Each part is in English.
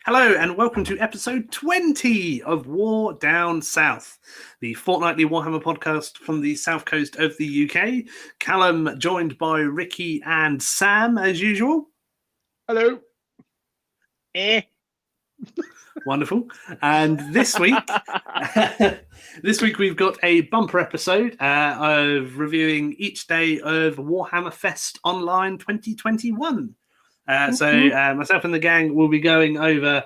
Hello and welcome to episode 20 of War Down South, the fortnightly Warhammer podcast from the south coast of the UK. Callum joined by Ricky and Sam as usual. Hello. Wonderful. And this week, we've got a bumper episode of reviewing each day of Warhammerfest Online 2021. Myself and the gang will be going over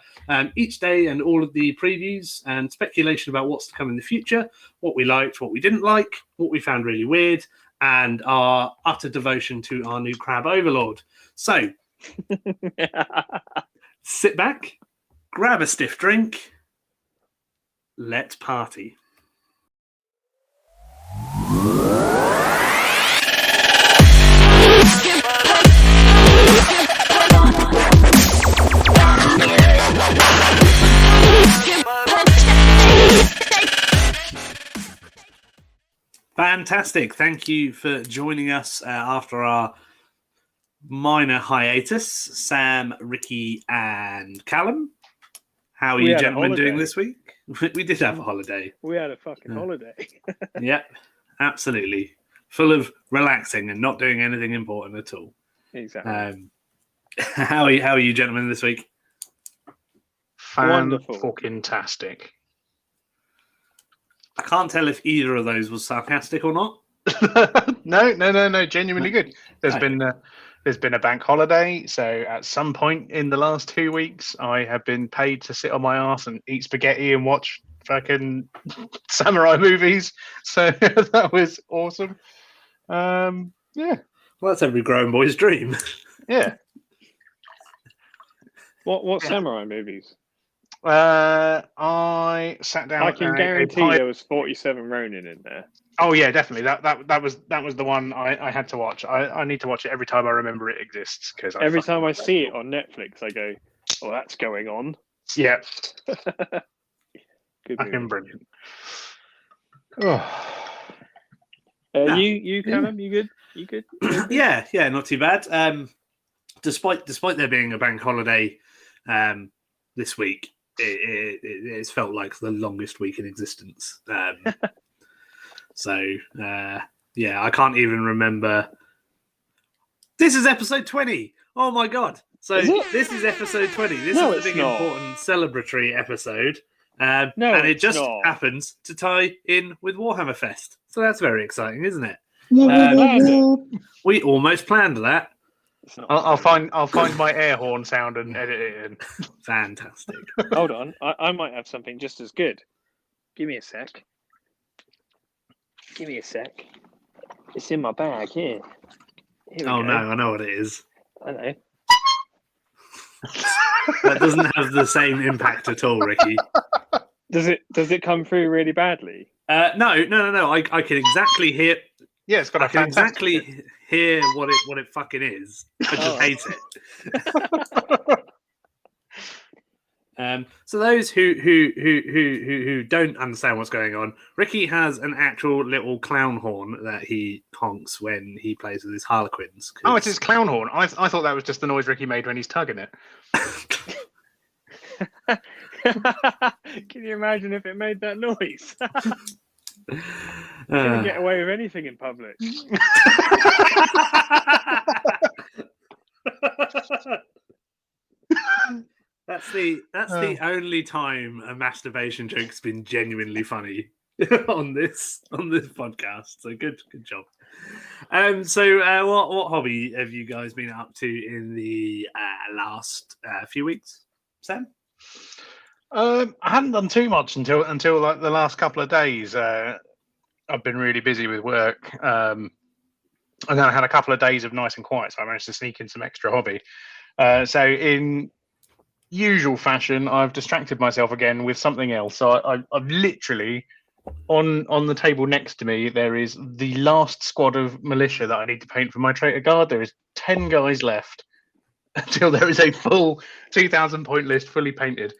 each day and all of the previews and speculation about what's to come in the future, what we liked, what we didn't like, what we found really weird, and our utter devotion to our new crab overlord. So, sit back, grab a stiff drink, let's party. Fantastic. Thank you for joining us after our minor hiatus. Sam, Ricky, and Callum. How are you gentlemen doing this week? We did have a holiday. We had a fucking holiday. Yep, absolutely. Full of relaxing and not doing anything important at all. Exactly. How are you gentlemen this week? Wonderful. Fucking-tastic. I can't tell if either of those was sarcastic or not. No. Genuinely good. There's been a bank holiday, so at some point in the last 2 weeks, I have been paid to sit on my ass and eat spaghetti and watch fucking samurai movies. So that was awesome. Yeah. Well, that's every grown boy's dream. Yeah. What samurai movies? I sat down. I can guarantee there was 47 Ronin in there. Oh yeah, definitely. That was the one I had to watch. I need to watch it every time I remember it exists because every time I see it on Netflix, I go, "Oh, that's going on." Yeah. Good. Fucking brilliant. Oh. You Callum, you good? You good? Yeah, not too bad. Despite there being a bank holiday this week, it's felt like the longest week in existence. I can't even remember. This is episode 20. Oh my god! So this is episode 20. This is a big important celebratory episode. And it just happens to tie in with Warhammerfest. So that's very exciting, isn't it? We almost planned that. I'll find my air horn sound and edit it in. Fantastic. Hold on, I might have something just as good. Give me a sec. It's in my bag here. Oh no, I know what it is. I know. That doesn't have the same impact at all, Ricky. Does it come through really badly? No. I can exactly hear. Yeah, it's got a exactly hear what it fucking is. I just hate it. So those who don't understand what's going on, Ricky has an actual little clown horn that he honks when he plays with his harlequins. Oh, it's his clown horn. I thought that was just the noise Ricky made when he's tugging it. Can you imagine if it made that noise? Can't get away with anything in public. That's the only time a masturbation joke's been genuinely funny on this podcast. So good job. What hobby have you guys been up to in the last few weeks, Sam? I hadn't done too much until like the last couple of days. I've been really busy with work, and then I had a couple of days of nice and quiet, so I managed to sneak in some extra hobby. So in usual fashion, I've distracted myself again with something else. So I've literally on the table next to me there is the last squad of militia that I need to paint for my traitor guard. There is 10 guys left until there is a full 2,000 point list fully painted.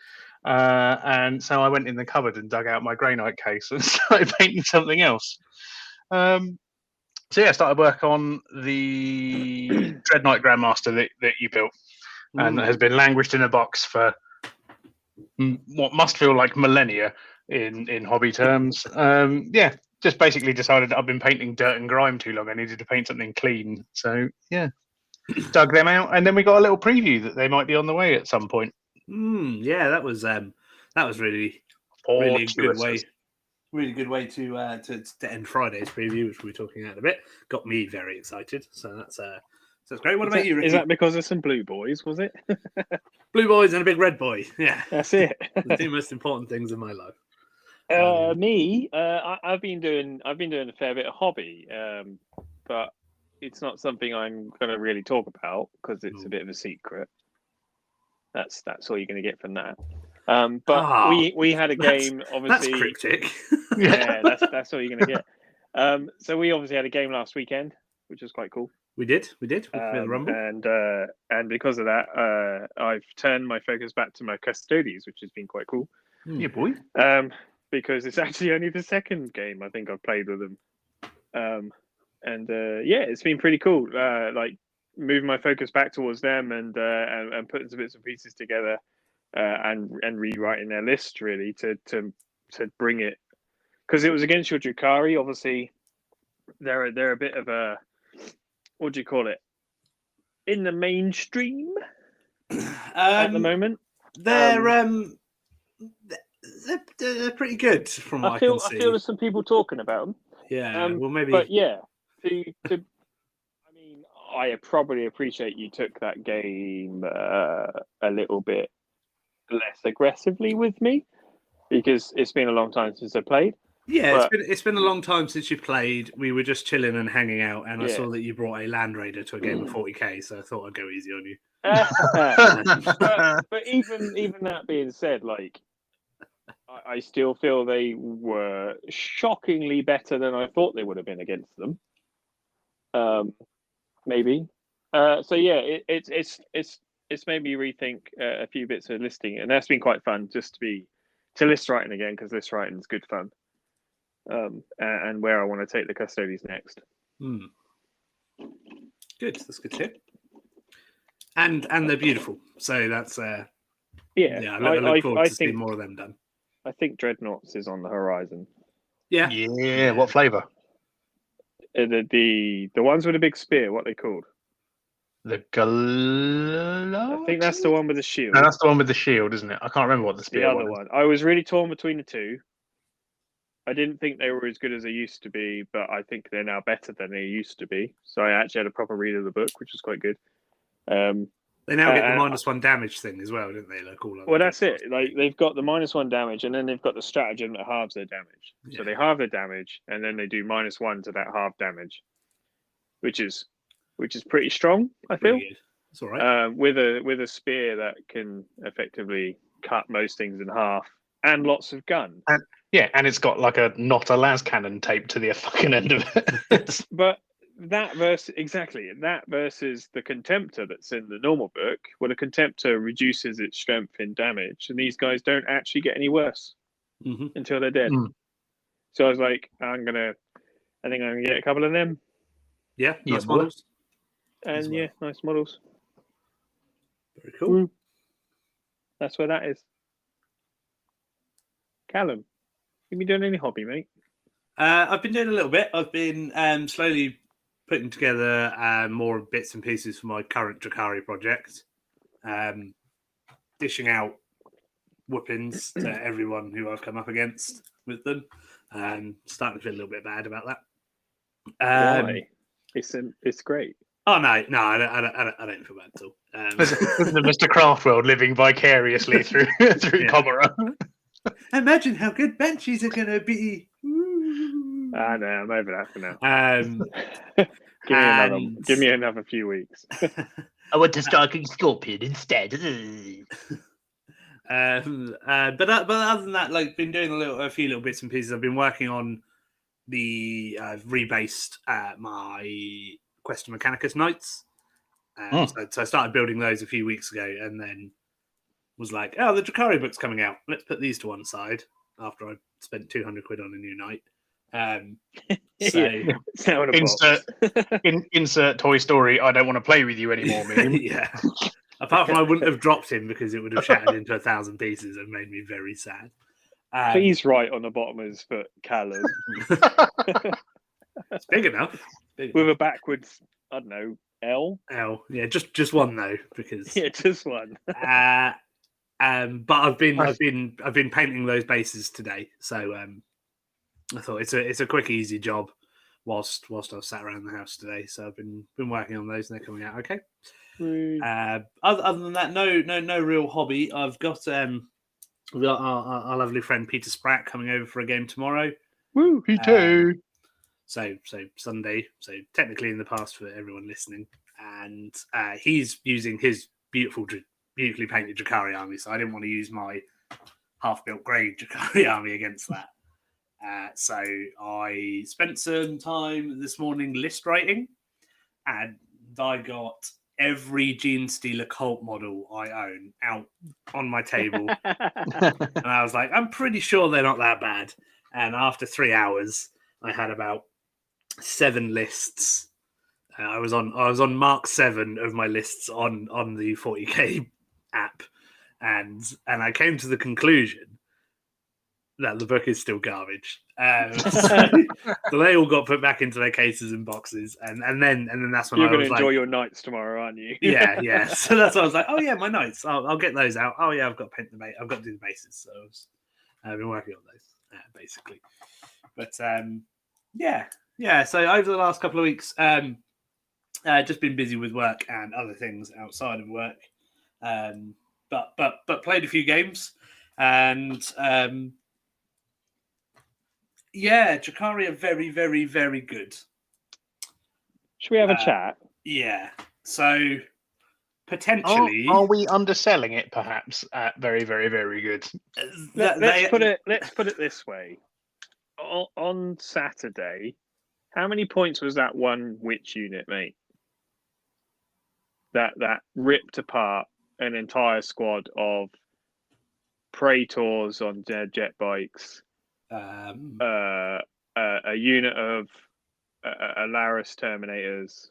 And so I went in the cupboard and dug out my Grey Knight case and started painting something else. So yeah, I started work on the Dread Knight Grandmaster that you built, and has been languished in a box for what must feel like millennia in hobby terms. Just basically decided I've been painting dirt and grime too long. I needed to paint something clean. So yeah, dug them out, and then we got a little preview that they might be on the way at some point. Yeah, that was really a good way. Really good way to end Friday's preview, which we'll be talking about in a bit. Got me very excited. So that's great. What about you, Ricky? Is that because of some blue boys? Was it? Blue boys and a big red boy. Yeah, that's it. The two most important things in my life. I've been doing a fair bit of hobby, but it's not something I'm going to really talk about because it's a bit of a secret. That's all you're going to get from that. But we had a game, obviously. That's cryptic. Yeah, that's all you're going to get. So we obviously had a game last weekend, which was quite cool. We did. With the Rumble. And because of that, I've turned my focus back to my custodies, which has been quite cool. Yeah, boy. Because it's actually only the second game I think I've played with them. It's been pretty cool. Like moving my focus back towards them and putting some bits and pieces together and rewriting their list really to bring it, because it was against your Drukhari. Obviously, they're a bit of a, what do you call it, in the mainstream at the moment. They're pretty good from what I can see. I feel there's some people talking about them. Yeah, well, maybe. But yeah, I mean, I probably appreciate you took that game a little bit less aggressively with me, because it's been a long time since I played. Yeah, it's been a long time since you played. We were just chilling and hanging out, and I saw that you brought a Land Raider to a game of 40k, so I thought I'd go easy on you. but even that being said, like, I still feel they were shockingly better than I thought they would have been against them. Maybe. So yeah, it's made me rethink a few bits of listing, and that's been quite fun just to list writing again, because list writing is good fun. And where I want to take the custodies next. Good, that's good to hear. And they're beautiful, so that's I look forward to seeing more of them done. I think Dreadnoughts is on the horizon. Yeah. What flavour? The ones with a big spear. What are they called? The Galactic? I think that's the one with the shield. No, that's the one with the shield, isn't it? I can't remember what the spear The other one. I was really torn between the two. I didn't think they were as good as they used to be, but I think they're now better than they used to be. So I actually had a proper read of the book, which was quite good. They now get the -1 damage thing as well, didn't they? Like all. Well, that's it. Like they've got the -1 damage, and then they've got the stratagem that halves their damage. Yeah. So they halve their damage, and then they do -1 to that half damage, which is pretty strong. I feel it's all right. With a spear that can effectively cut most things in half, and lots of gun. And it's got like not a las cannon taped to the fucking end of it. But that versus the Contemptor that's in the normal book, well, the Contemptor reduces its strength in damage, and these guys don't actually get any worse until they're dead. So I was like, I think I'm gonna get a couple of them. Yeah, nice models. And nice models. Very cool. That's where that is. Callum, you been doing any hobby, mate? I've been doing a little bit. I've been slowly putting together more bits and pieces for my current Drukhari project. Dishing out whoopings to everyone who I've come up against with them. Starting to feel a little bit bad about that. Why? It's great. Oh no, I don't feel bad at all. Mr. Craftworld living vicariously through Comora. Imagine how good Banshees are going to be. I know, I'm over that for now. Give me another few weeks. I want to striking Scorpion instead. But other than that, like, been doing a few little bits and pieces. I've been working on the rebased my Quest of Mechanicus Knights. So I started building those a few weeks ago, and then was like, the Drukhari book's coming out. Let's put these to one side after I spent 200 quid on a new knight. Insert Toy Story. I don't want to play with you anymore, man. Yeah. Apart from I wouldn't have dropped him because it would have shattered into 1,000 pieces and made me very sad. Please write on the bottom of his foot, Callum. It's big enough. With a backwards, I don't know, L. Yeah, just one though, because just one. but I've been painting those bases today, so I thought it's a quick, easy job whilst I was sat around the house today. So I've been working on those, and they're coming out okay. Other than that, no real hobby. I've got our lovely friend Peter Spratt coming over for a game tomorrow. Woo, he too. So Sunday, so technically in the past for everyone listening, and he's using his beautifully painted Drakari army, so I didn't want to use my half-built grey Drakari army against that. So I spent some time this morning list writing, and I got every Gene Stealer cult model I own out on my table. And I was like, I'm pretty sure they're not that bad. And after 3 hours, I had about 7 lists. I was on Mark 7 of my lists on the 40k app, and I came to the conclusion that the book is still garbage. So they all got put back into their cases and boxes, and then that's when you're I was going to enjoy like, your nights tomorrow, aren't you? yeah. So that's why I was like, oh yeah, my nights. I'll get those out. Oh yeah, I've got to paint I've got to do the bases. So I've been working on those basically. But yeah. So over the last couple of weeks, just been busy with work and other things outside of work. But played a few games, and Drakari are very, very, very good. Should we have a chat? Yeah. So potentially, are we underselling it? Perhaps very, very, very good. Let's put it this way. On Saturday, how many points was that one witch unit, mate? That ripped apart an entire squad of Praetors on jet bikes. A unit of Alaris Terminators.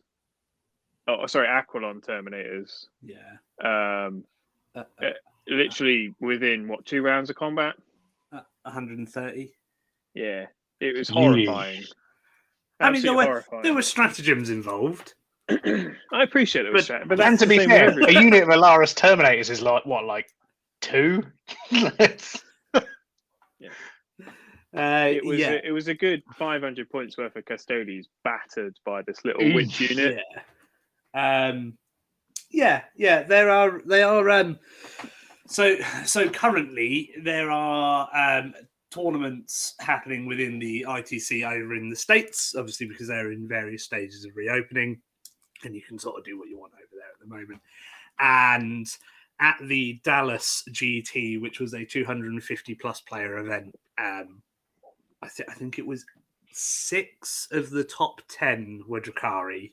Oh, sorry, Aquilon Terminators. Yeah. Literally within 2 rounds of combat? 130. Yeah, it was horrifying. I mean, there were stratagems involved. I appreciate there was strategy, but and to be fair, a unit of Alaris Terminators is like 2. It was a good 500 points worth of Custodes battered by this little witch unit. They are. So currently there are tournaments happening within the ITC over in the States, obviously because they're in various stages of reopening, and you can sort of do what you want over there at the moment. And at the Dallas GT, which was a 250 plus player event, I think it was 6 of the top 10 were Drakari.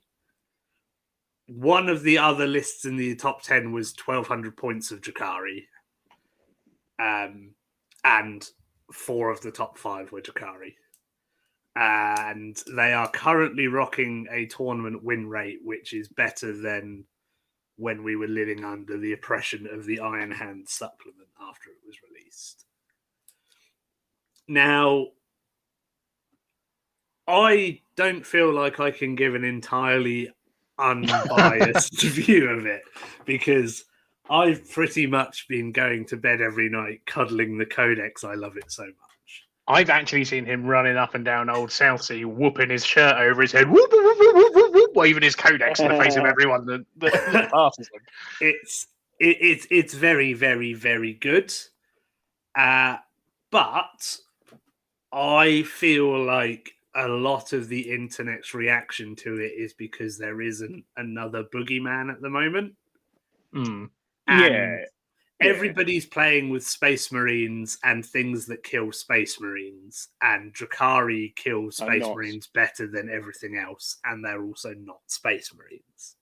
One of the other lists in the top 10 was 1,200 points of Drakari. And 4 of the top 5 were Drakari. And they are currently rocking a tournament win rate, which is better than when we were living under the oppression of the Iron Hand supplement after it was released. Now, I don't feel like I can give an entirely unbiased view of it, because I've pretty much been going to bed every night cuddling the Codex. I love it so much. I've actually seen him running up and down Old Southsea, whooping his shirt over his head, whoop, whoop, whoop, whoop, whoop, whoop, waving his Codex in the face of everyone that passes him. It's very, very, very good. But I feel like a lot of the internet's reaction to it is because there isn't another boogeyman at the moment. And everybody's playing with Space Marines and things that kill Space Marines, and Drakari kill Space Marines better than everything else, and they're also not Space Marines.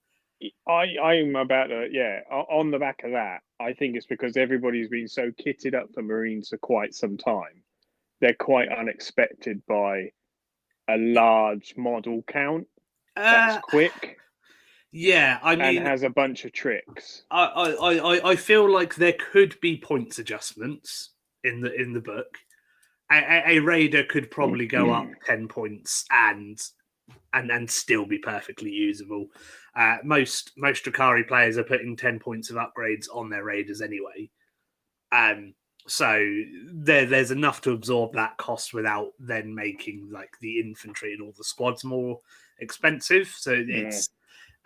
I'm about to, on the back of that, I think it's because everybody's been so kitted up for Marines for quite some time. They're quite unexpected by a large model count. That's quick. Yeah, I mean, and has a bunch of tricks. I feel like there could be points adjustments in the book. A raider could probably go up 10 points and still be perfectly usable. Most Drakari players are putting 10 points of upgrades on their raiders anyway. So there's enough to absorb that cost without then making like the infantry and all the squads more expensive. So it's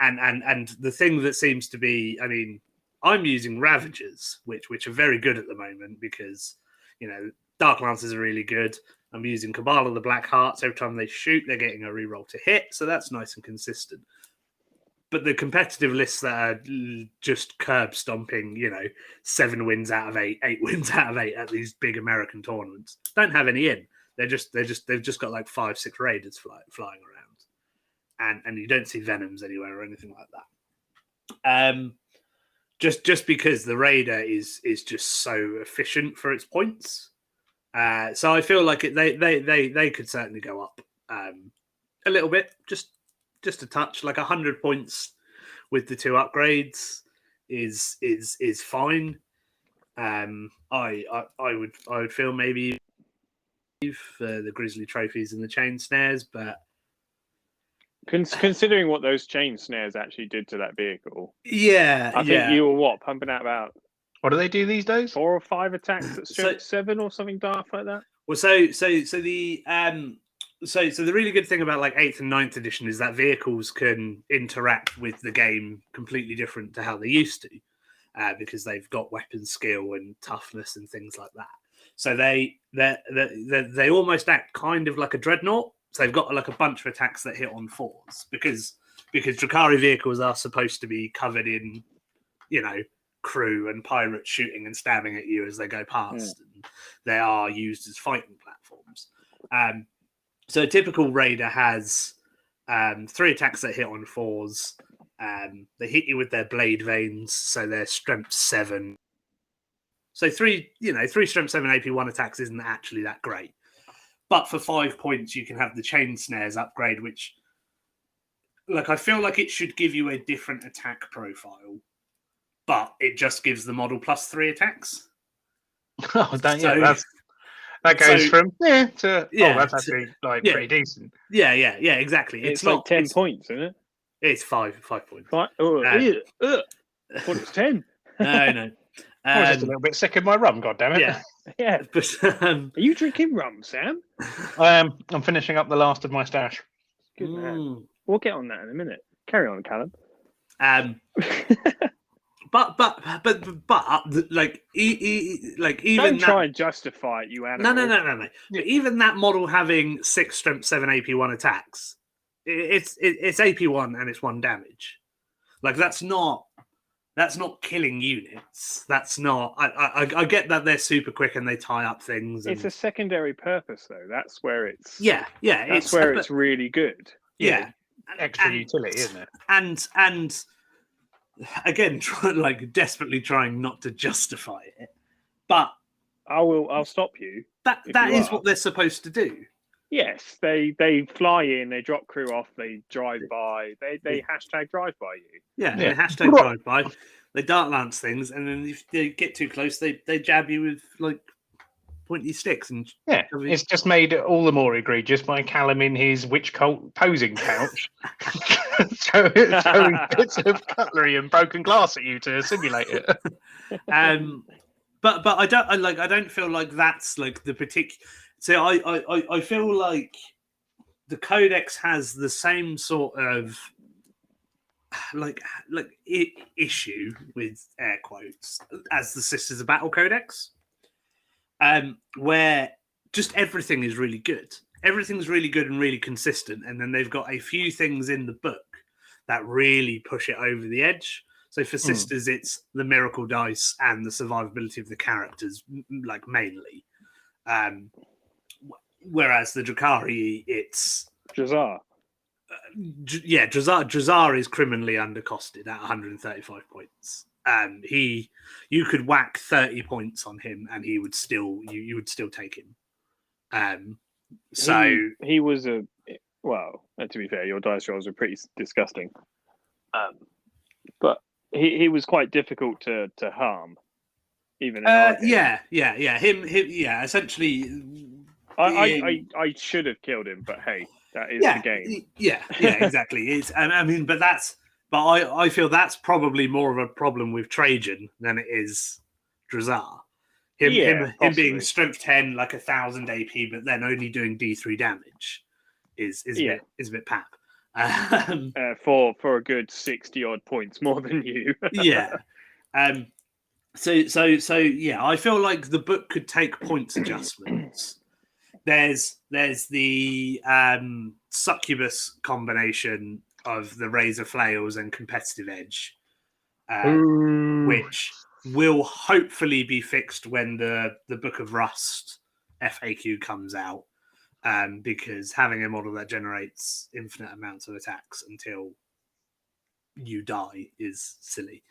and the thing that seems to be, I mean, I'm using Ravagers, which are very good at the moment because, you know, Dark Lancers are really good. I'm using Cabal of the Black Hearts. Every time they shoot, they're getting a reroll to hit, so that's nice and consistent. But the competitive lists that are just curb stomping, you know, 7 wins out of 8, 8 wins out of 8 at these big American tournaments, don't have any in. They've just got like 5-6 raiders flying around, and you don't see Venoms anywhere or anything like that. Just because the raider is just so efficient for its points. So I feel like they could certainly go up a little bit, just a touch. Like 100 points with the 2 upgrades is fine. I would feel maybe for the Grizzly trophies and the chain snares, but considering what those chain snares actually did to that vehicle, I think you were pumping out about. What do they do these days? 4 or 5 attacks at strength 7 or something daft like that. Well, so the really good thing about like 8th and 9th edition is that vehicles can interact with the game completely different to how they used to, because they've got weapon skill and toughness and things like that. So they almost act kind of like a dreadnought. So they've got like a bunch of attacks that hit on 4s because Drakari vehicles are supposed to be covered in, you know, crew and pirates shooting and stabbing at you as they go past, and they are used as fighting platforms. So a typical raider has 3 attacks that hit on 4s. They hit you with their blade veins, so they're strength 7. So 3 strength 7 AP1 attacks isn't actually that great. But for 5 points, you can have the chain snares upgrade, which, like, I feel like it should give you a different attack profile, but it just gives the model plus 3 attacks. Oh, that goes from to that's actually like pretty decent. Yeah, exactly. It's like 10 points, isn't it? It's 5 points. I thought it was 10. No. I was just a little bit sick of my rum. God damn it! Yeah. But, are you drinking rum, Sam? I'm finishing up the last of my stash. Good man. We'll get on that in a minute. Carry on, Callum. But like even don't try and justify it, you animal. No. But even that model having 6 strength 7 AP1 attacks, it's AP1 and it's 1 damage. Like that's not killing units. That's not. I get that they're super quick and they tie up things. It's a secondary purpose, though. That's where it's. Yeah. That's where it's really good. Yeah. Extra utility, isn't it? And again, desperately trying not to justify it, but I'll stop you. That is what they're supposed to do. Yes, they fly in, they drop crew off, they drive by, they hashtag drive by you. Yeah. They hashtag drive by. They dart lance things, and then if they get too close, they jab you with like pointy sticks. And it's just made all the more egregious by Callum in his witch cult posing pouch, showing bits of cutlery and broken glass at you to simulate it. But I don't feel like that's like the particular. So I feel like the Codex has the same sort of issue with air quotes as the Sisters of Battle Codex, where just everything is really good. Everything's really good and really consistent, and then they've got a few things in the book that really push it over the edge. So for Sisters, it's the miracle dice and the survivability of the characters, like mainly. Whereas the Drakari, it's Drazar. Drazar is criminally undercosted at 135 points. You could whack 30 points on him, and he would still you would still take him. So he was to be fair, your dice rolls are pretty disgusting. But he was quite difficult to harm, even in our game. Him. Essentially, I should have killed him, but hey, that is the game. Yeah, exactly. It's but I feel that's probably more of a problem with Trajan than it is Drazar. Him being strength 10, like 1,000 AP, but then only doing D3 damage is a bit pap. For a good 60 odd points more than you. Yeah. So I feel like the book could take points adjustments. There's the succubus combination of the razor flails and competitive edge, which will hopefully be fixed when the Book of Rust FAQ comes out, because having a model that generates infinite amounts of attacks until you die is silly.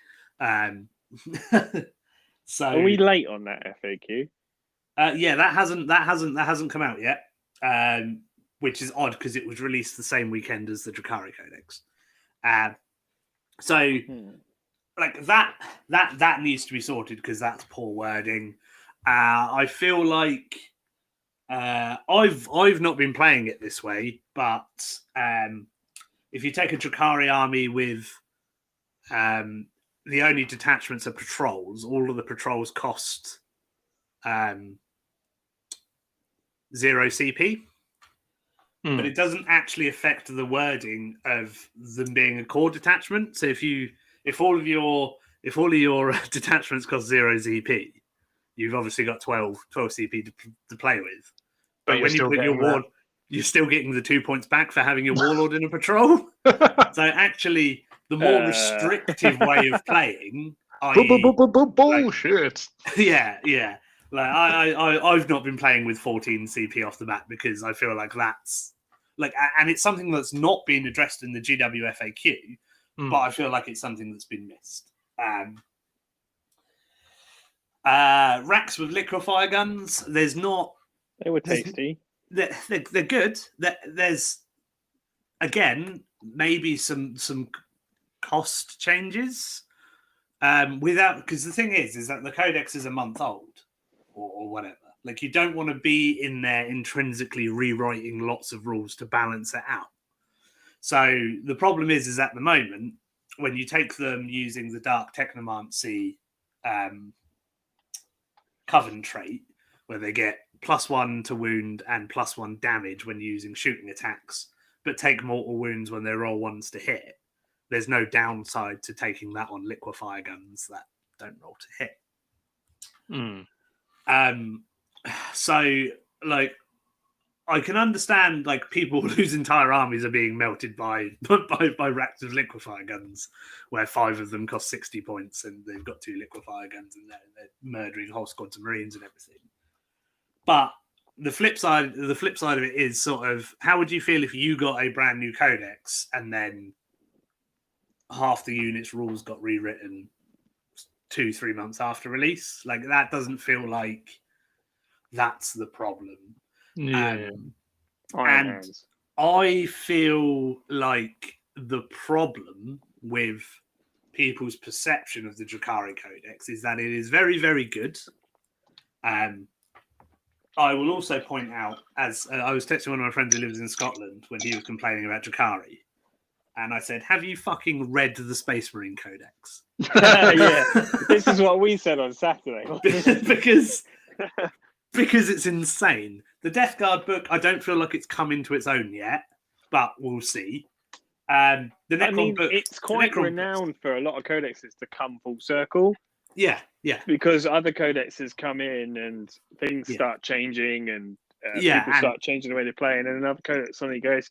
So are we late on that FAQ? That hasn't come out yet, which is odd because it was released the same weekend as the Drakari Codex. Like that needs to be sorted because that's poor wording. I feel like I've not been playing it this way, but if you take a Drakari army with the only detachments are patrols, all of the patrols cost 0 CP, but it doesn't actually affect the wording of them being a core detachment. So if all of your detachments cost 0 CP, you've obviously got 12 CP to play with. But when you put your ward, you're still getting the 2 points back for having your warlord in a patrol. So actually, the more restrictive way of playing, bullshit. Yeah. Like I've not been playing with 14 CP off the bat because I feel like that's like, and it's something that's not been addressed in the GW FAQ, but I feel like it's something that's been missed. Racks with liquefier guns. There's not. They were tasty. They're good. There's again maybe some cost changes without, because the thing is that the codex is a month old or whatever. Like, you don't want to be in there intrinsically rewriting lots of rules to balance it out. So the problem is at the moment when you take them using the Dark Technomancy Coven trait, where they get +1 to wound and +1 damage when using shooting attacks, but take mortal wounds when they roll ones to hit. There's no downside to taking that on liquefier guns that don't roll to hit. So, like, I can understand like people whose entire armies are being melted by racks of liquefier guns, where 5 of them cost 60 points and they've got 2 liquefier guns and they're murdering whole squads of Marines and everything. But the flip side of it is sort of, how would you feel if you got a brand new codex and then half the unit's rules got rewritten 2-3 months after release? Like, that doesn't feel like that's the problem. Yeah. And I feel like the problem with people's perception of the Drakari Codex is that it is very, very good. I will also point out, as I was texting one of my friends who lives in Scotland when he was complaining about Drakari, and I said, have you fucking read the Space Marine Codex? Yeah, this is what we said on Saturday. because it's insane. The Death Guard book, I don't feel like it's come into its own yet, but we'll see. The Necron book, it's quite renowned for a lot of codexes to come full circle. Yeah. Because other codexes come in and things start changing and people start changing the way they play, and then another codex suddenly goes,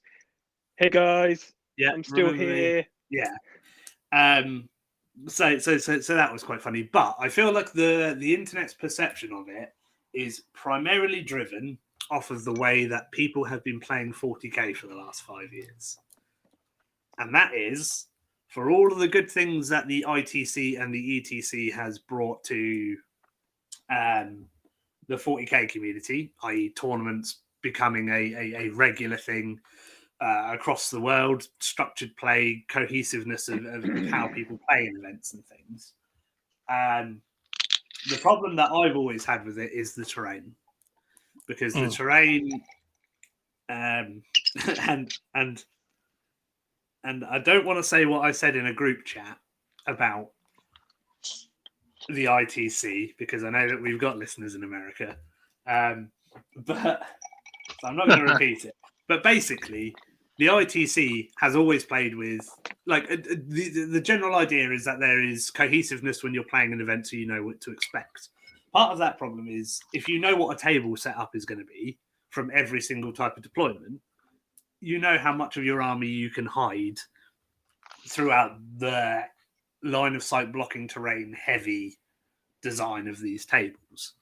"Hey guys, I'm still here." Yeah. So that was quite funny, but I feel like the internet's perception of it is primarily driven off of the way that people have been playing 40k for the last 5 years, and that is, for all of the good things that the ITC and the ETC has brought to the 40k community, i.e. tournaments becoming a regular thing, across the world, structured play, cohesiveness of how people play in events and things. The problem that I've always had with it is the terrain, because the terrain, and I don't want to say what I said in a group chat about the ITC, because I know that we've got listeners in America, but so I'm not going to repeat it. But basically, the ITC has always played with, like, the general idea is that there is cohesiveness when you're playing an event, so you know what to expect. Part of that problem is if you know what a table setup is going to be from every single type of deployment, you know how much of your army you can hide throughout the line of sight blocking terrain heavy design of these tables.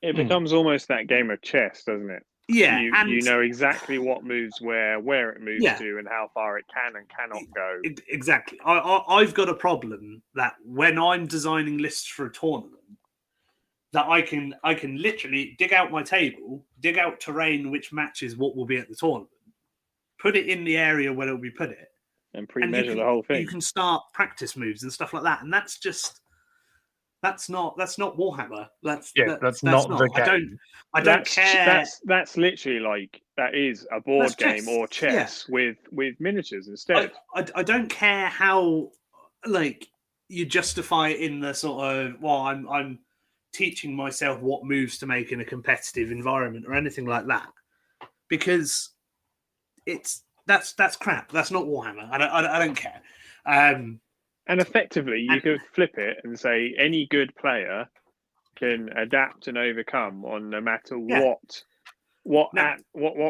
It becomes almost that game of chess, doesn't it? Yeah, you know exactly what moves where it moves to, and how far it can and cannot go. Exactly. I've got a problem that when I'm designing lists for a tournament, that I can literally dig out my table, dig out terrain which matches what will be at the tournament, put it in the area where it will be put it, and pre-measure the whole thing. You can start practice moves and stuff like that, and that's not Warhammer. That's not the game. I don't care. That's literally like, that is a board game or chess with miniatures instead. I don't care how, like, you justify it in the sort of, well, I'm teaching myself what moves to make in a competitive environment or anything like that, because that's crap. That's not Warhammer. I don't care. And effectively, you could flip it and say any good player can adapt and overcome on no matter what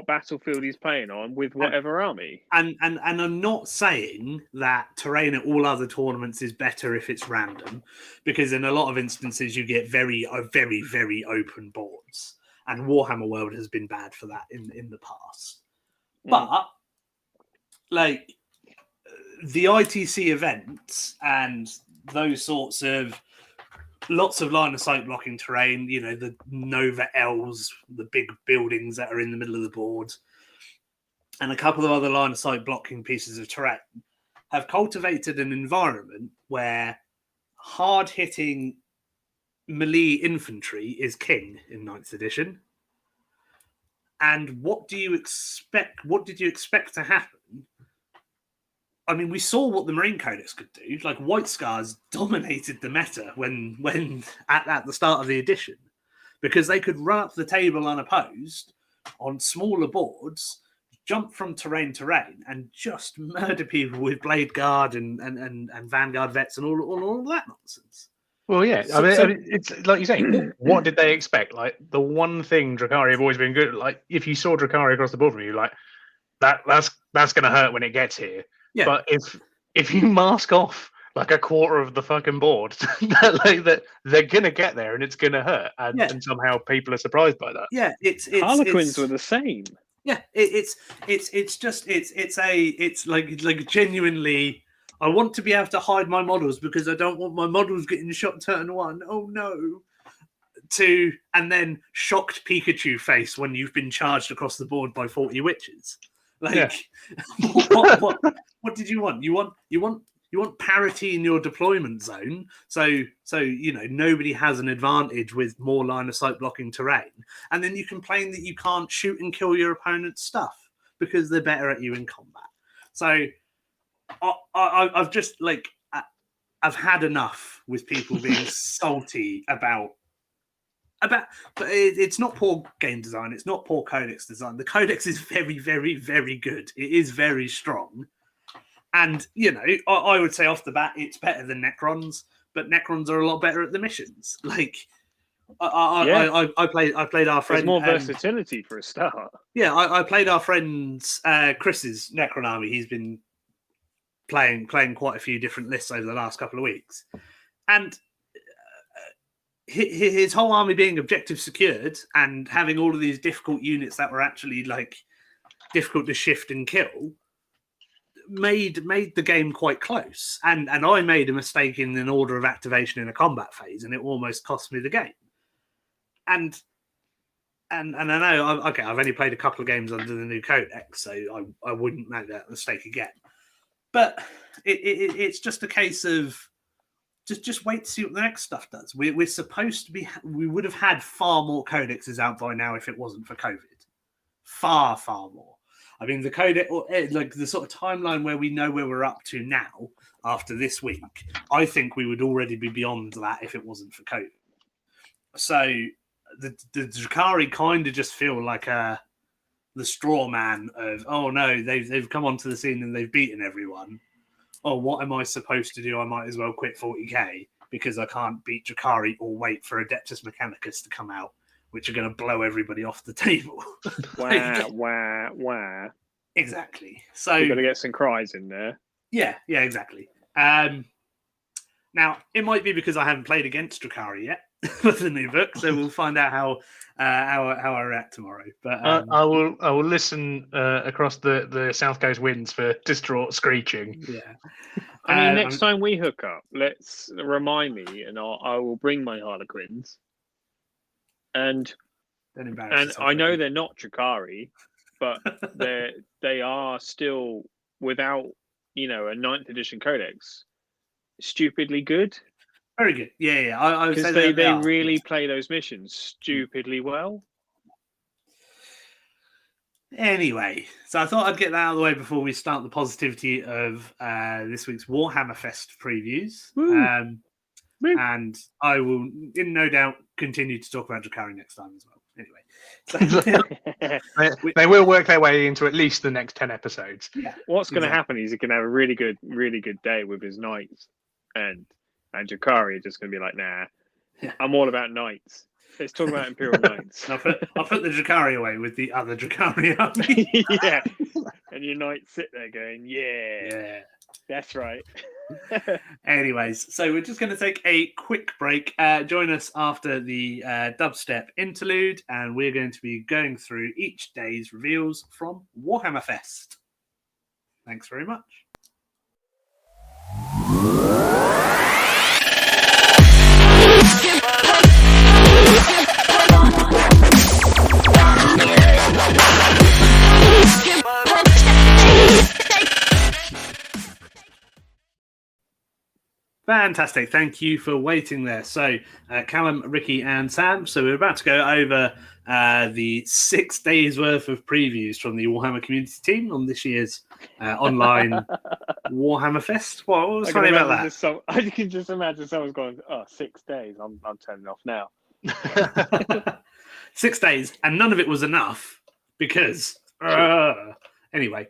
battlefield he's playing on with whatever army. And I'm not saying that terrain at all other tournaments is better if it's random, because in a lot of instances you get very, very, very open boards, and Warhammer World has been bad for that in the past. But like, the ITC events and those sorts of lots of line of sight blocking terrain, you know, the Nova L's, the big buildings that are in the middle of the board, and a couple of other line of sight blocking pieces of terrain, have cultivated an environment where hard hitting melee infantry is king in 9th edition. And what do you expect? What did you expect to happen? I mean, we saw what the Marine Codex could do. Like, White Scars dominated the meta when at the start of the edition, because they could run up the table unopposed on smaller boards, jump from terrain to terrain, and just murder people with Blade Guard and Vanguard vets and all that nonsense. Well, yeah. I mean, it's like you say. What did they expect? Like, the one thing Drukhari have always been good at, like, if you saw Drukhari across the board from you, like, that's going to hurt when it gets here. Yeah. But if you mask off like a quarter of the fucking board, that they're gonna get there and it's gonna hurt, and somehow people are surprised by that. Yeah, it's Harlequins were the same. Yeah, it's like genuinely, I want to be able to hide my models because I don't want my models getting shot turn one. Oh no. And then shocked Pikachu face when you've been charged across the board by 40 witches. Like, what did you want? You want parity in your deployment zone, so you know nobody has an advantage with more line of sight blocking terrain, and then you complain that you can't shoot and kill your opponent's stuff because they're better at you in combat. So I've just like I've had enough with people being salty about. But it's not poor game design. It's not poor codex design. The codex is very, very, very good. It is very strong. And, you know, I would say off the bat, it's better than Necrons, but Necrons are a lot better at the missions. Like, I played our friend. There's more versatility for a start. Yeah, I played our friend's Chris's Necron army. He's been playing quite a few different lists over the last couple of weeks. And his whole army being objective secured and having all of these difficult units that were actually like difficult to shift and kill made the game quite close. And I made a mistake in an order of activation in a combat phase, and it almost cost me the game. And and I know I've only played a couple of games under the new codex, so I wouldn't make that mistake again. But it's just a case of just wait to see what the next stuff does. We're supposed to be. We would have had far more codexes out by now if it wasn't for COVID. Far more. I mean, the codex, like the sort of timeline where we know where we're up to now after this week, I think we would already be beyond that if it wasn't for COVID. So the Drukhari kind of just feel like the straw man of, oh no, they've come onto the scene and they've beaten everyone. Oh, what am I supposed to do? I might as well quit 40k because I can't beat Drukhari or wait for Adeptus Mechanicus to come out, which are going to blow everybody off the table. Wah. Exactly. So you've got to get some cries in there. Yeah, exactly. Now, it might be because I haven't played against Drukhari yet with the new book, so we'll find out how I react tomorrow. But I will listen across the South Coast winds for distraught screeching. Yeah. I mean, next time we hook up, let's remind me, and I will bring my Harlequins. And I know they're not Drukhari, but they are still, without a 9th edition codex, stupidly good. Very good. Yeah. I would say they really play those missions stupidly well. Anyway, so I thought I'd get that out of the way before we start the positivity of this week's Warhammerfest previews. And I will, in no doubt, continue to talk about Drukhari next time as well. Anyway, they will work their way into at least the next 10 episodes. Yeah, what's going to happen is he can have a really good day with his knights, and Drukhari are just going to be like, nah, I'm all about knights. Let's talk about Imperial Knights. I'll put the Drukhari away with the other Drukhari army. Yeah, and your knights sit there going, yeah. That's right. Anyways, so we're just going to take a quick break. Join us after the dubstep interlude, and we're going to be going through each day's reveals from Warhammerfest. Thanks very much. Fantastic. Thank you for waiting there. So, Callum, Ricky, and Sam. So, we're about to go over the 6 days worth of previews from the Warhammer community team on this year's online Warhammerfest. What was funny about that? I can just imagine someone's going, 6 days. I'm turning off now. 6 days, and none of it was enough because anyway,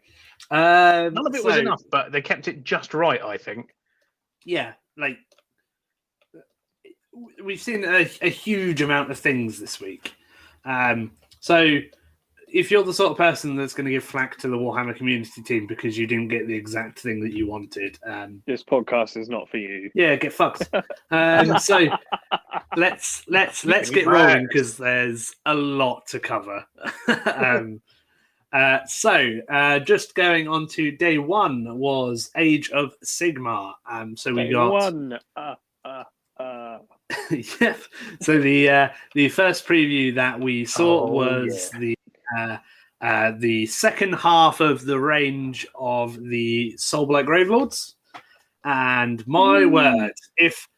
none of it was enough, but they kept it just right, I think. Yeah, like we've seen a huge amount of things this week. So if you're the sort of person that's going to give flack to the Warhammer community team because you didn't get the exact thing that you wanted, this podcast is not for you. Yeah, get fucked. So let's get rolling because there's a lot to cover. So just going on to day one was Age of Sigmar. So we got one. Yeah. So the first preview that we saw was the second half of the range of the Soulblight Gravelords, and my word, if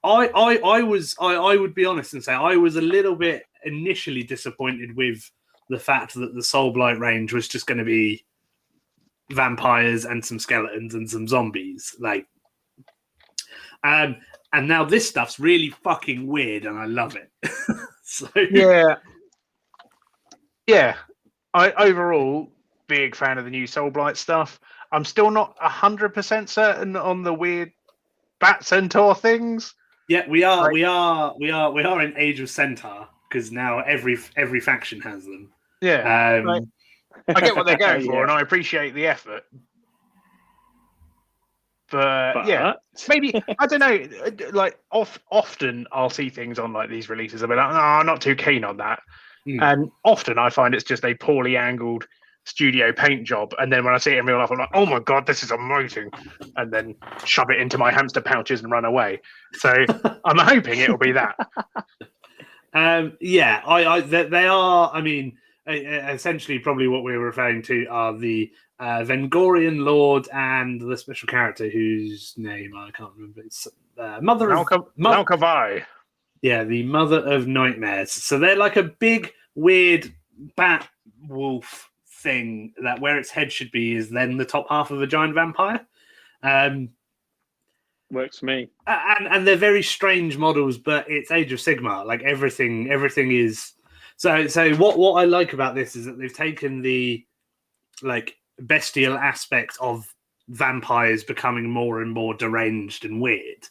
I would be honest and say I was a little bit initially disappointed with the fact that the Soulblight range was just going to be vampires and some skeletons and some zombies, and now this stuff's really fucking weird, and I love it. So yeah. I overall big fan of the new Soulblight stuff. I'm still not 100% certain on the weird Bat Centaur things. Yeah, we are in Age of Centaur because now every faction has them. Yeah, I get what they're going for, and I appreciate the effort. But yeah, maybe I don't know. Like often I'll see things on like these releases. I'll be like, no, I'm not too keen on that. And often I find it's just a poorly angled studio paint job. And then when I see it in real life, I'm like, oh my God, this is amazing. And then shove it into my hamster pouches and run away. So I'm hoping it'll be that. Yeah, they are. I mean, essentially, probably what we were referring to are the Vengorian Lord and the special character whose name I can't remember. It's Mother of Malkavai. Yeah, the Mother of Nightmares. So they're like a big, weird bat wolf thing that where its head should be is then the top half of a giant vampire. Works for me. And they're very strange models, but it's Age of Sigmar. Like everything is. So what I like about this is that they've taken the like bestial aspect of vampires becoming more and more deranged and weird.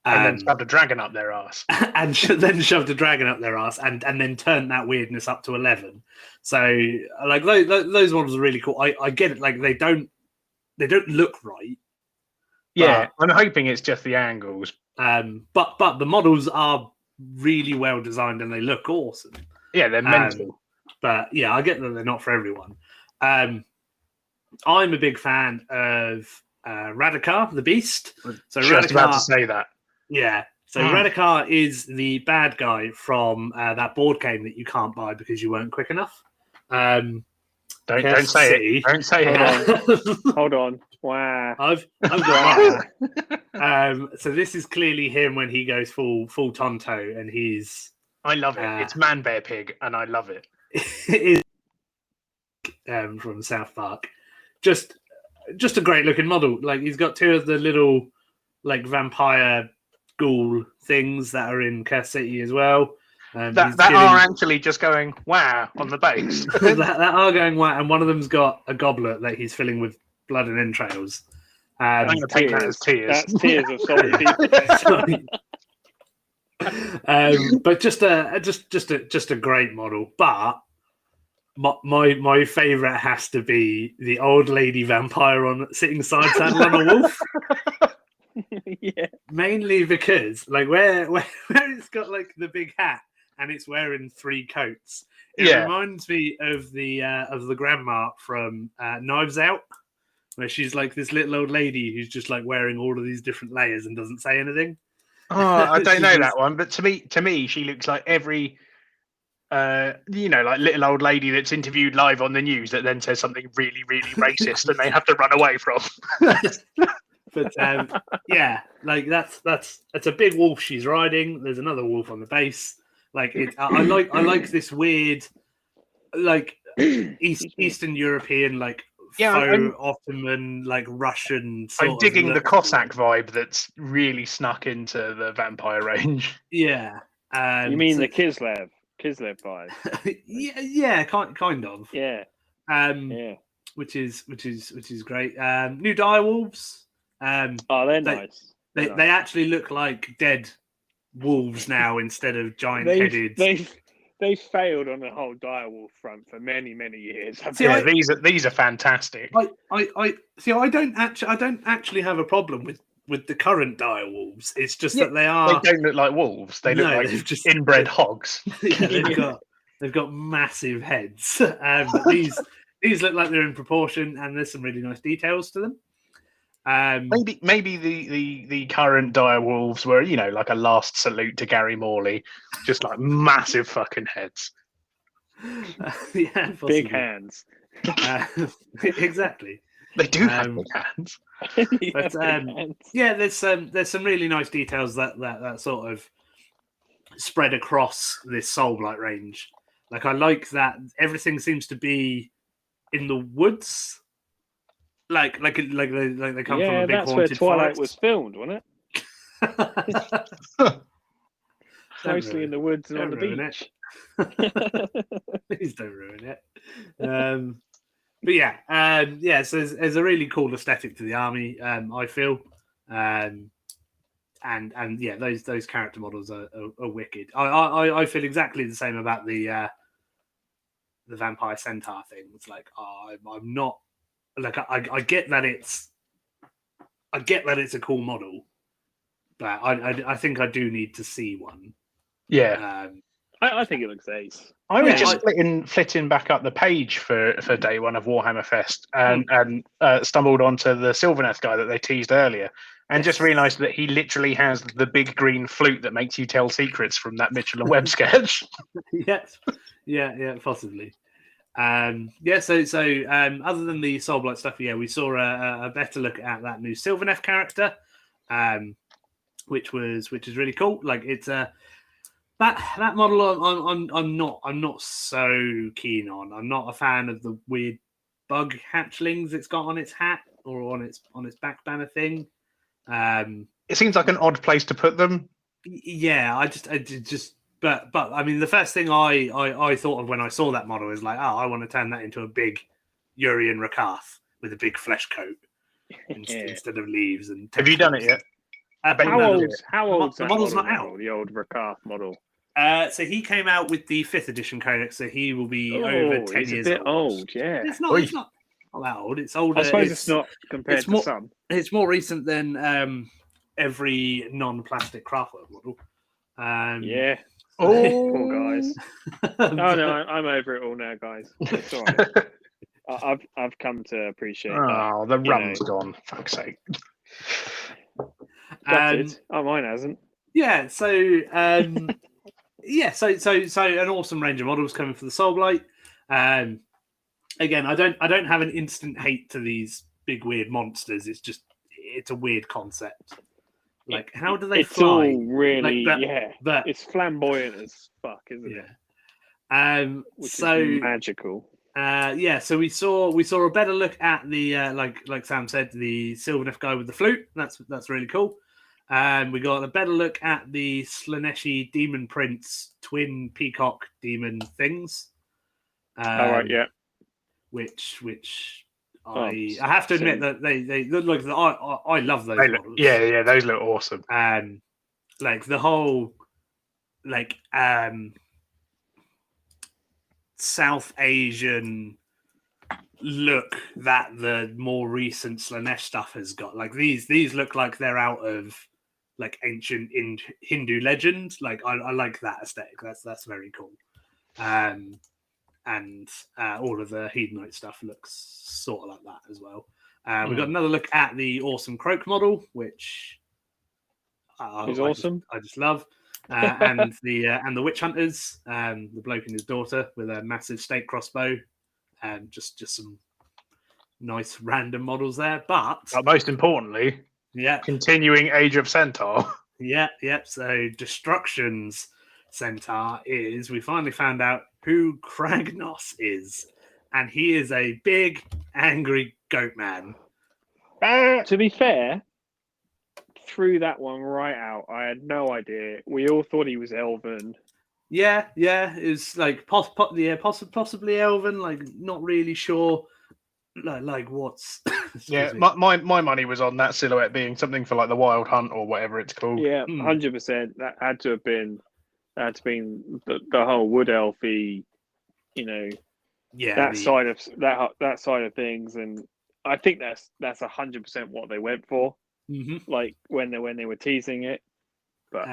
And then shoved a dragon up their ass. And then shoved a dragon up their ass and then turned that weirdness up to 11. So like those models are really cool. I get it. Like they don't look right. Yeah, I'm hoping it's just the angles. But the models are really well designed and they look awesome. Yeah, they're mental. But yeah, I get that they're not for everyone. I'm a big fan of Radikar, the Beast. So just about to say that. Yeah. So Radikar is the bad guy from that board game that you can't buy because you weren't quick enough. Don't say it. Don't say it. Hold on. Wow. I've got that. So this is clearly him when he goes full Tonto, and he's. I love it. It's Man Bear Pig, and I love it. It is from South Park. Just a great looking model. Like he's got two of the little like vampire ghoul things that are in Curse City as well. That are actually just going wow on the base. that are going wow, and one of them's got a goblet that he's filling with blood and entrails. I'm going to take that as tears. That's tears of sorry. But just a great model. But my favourite has to be the old lady vampire sitting side saddle on a wolf. Yeah. Mainly because like where it's got like the big hat and it's wearing 3 coats. It reminds me of the grandma from Knives Out, where she's like this little old lady who's just like wearing all of these different layers and doesn't say anything. Oh, I don't know that one, but to me, she looks like every, like little old lady that's interviewed live on the news that then says something really, really racist and they have to run away from. But yeah, like that's a big wolf she's riding. There's another wolf on the base. Like I like this weird, like Eastern European, like faux Ottoman, like Russian. I'm digging the Cossack vibe that's really snuck into the vampire range. Yeah, you mean the Kislev vibe? yeah, kind of. Yeah, which is great. New direwolves. They're nice. They actually look like dead wolves now instead of giant-headed. They've failed on the whole direwolf front for many years. These are fantastic. I don't actually have a problem with the current direwolves. It's just that they don't look like wolves. They look like just inbred hogs. Yeah, they've got massive heads. But these look like they're in proportion, and there's some really nice details to them. Maybe the current direwolves were like a last salute to Gary Morley, just like massive fucking heads. Yeah, big hands. Exactly. They do have big hands. Yeah, there's some really nice details that sort of spread across this Soulblight range. Like I like that everything seems to be in the woods. Like they come from a big haunted that's where Twilight forest. was filmed, wasn't it? Mostly in the woods and on the beach. Please don't ruin it. But yeah, so there's a really cool aesthetic to the army. I feel, and yeah, those character models are wicked. I feel exactly the same about the vampire centaur thing. It's like I'm not. Like I get that it's a cool model, but I think I do need to see one. Yeah, I think it looks ace. I was just flitting back up the page for day one of Warhammerfest and stumbled onto the Sylvaneth guy that they teased earlier, and just realised that he literally has the big green flute that makes you tell secrets from that Mitchell and Webb sketch. Yes, yeah, possibly. Other than the Soulblight stuff, we saw a better look at that new Sylvaneth character, which is really cool. Like it's that model I'm not so keen on. I'm not a fan of the weird bug hatchlings it's got on its hat or on its back banner thing. It seems like an odd place to put them. Yeah, I just but I mean the first thing I thought of when I saw that model is like, oh, I want to turn that into a big Urian Rakath with a big flesh coat instead of leaves. And have you done it yet? How old's the model's not out? The old Rakath model. So he came out with the 5th edition codex, so he will be over 10 he's years a bit old. Yeah, it's not that old. It's older. I suppose it's not compared to some. It's more recent than every non-plastic Craftwork model. Yeah. Oh, poor guys. No, I'm over it all now, guys. It's all right. I've come to appreciate that. Oh, the rum's gone. Fuck's sake. Gutted. Mine hasn't. Yeah. So, so an awesome range of models coming for the Soulblight. Again, I don't have an instant hate to these big weird monsters. It's a weird concept. Like, how do they it's fly? All really, but it's flamboyant as fuck, isn't it? Which is magical. So we saw a better look at the like Sam said, the Sylvaneth guy with the flute. That's really cool. We got a better look at the Slaneshi Demon Prince twin peacock demon things. All right, yeah. Which I have to admit that they look like I love those models. Yeah, those look awesome. Like the whole South Asian look that the more recent Slanesh stuff has got. Like these look like they're out of like ancient Hindu legend. Like I like that aesthetic. That's very cool. And all of the Hedonite stuff looks sort of like that as well. We got another look at the awesome Croak model, which is awesome. I just love, and the Witch Hunters, the bloke and his daughter with a massive stake crossbow, and just some nice random models there. But most importantly, continuing Age of Centaur. Yeah. So Destruction's Centaur is, we finally found out who Kragnos is, and he is a big angry goat man. To be fair, threw that one right out. I had no idea. We all thought he was elven. Yeah, it's like possibly elven. Like not really sure. Like what's? Yeah, my money was on that silhouette being something for like the Wild Hunt or whatever it's called. Yeah, 100%. That had to have been. That's been the whole wood elfy, that side of things, and I think that's 100% what they went for. Mm-hmm. Like when they were teasing it, but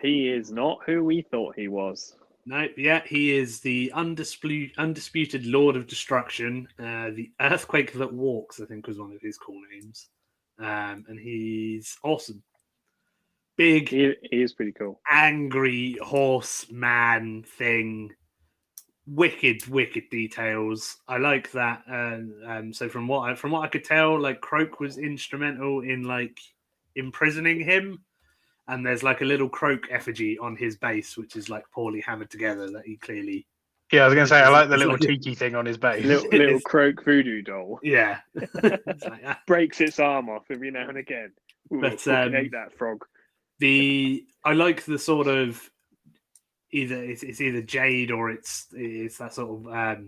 he is not who we thought he was. No, he is the undisputed Lord of Destruction, the Earthquake that Walks, I think was one of his cool names, and he's awesome. Big, he is pretty cool. Angry horse man thing, wicked details. I like that. So from what I could tell, like Croak was instrumental in like imprisoning him, and there's like a little Croak effigy on his base, which is like poorly hammered together. That he clearly. Yeah, I was going to say I like the little tiki thing on his base. Little Croak voodoo doll. Yeah, breaks its arm off every now and again. Ooh, but hate that frog. I like the sort of it's either jade or it's that sort of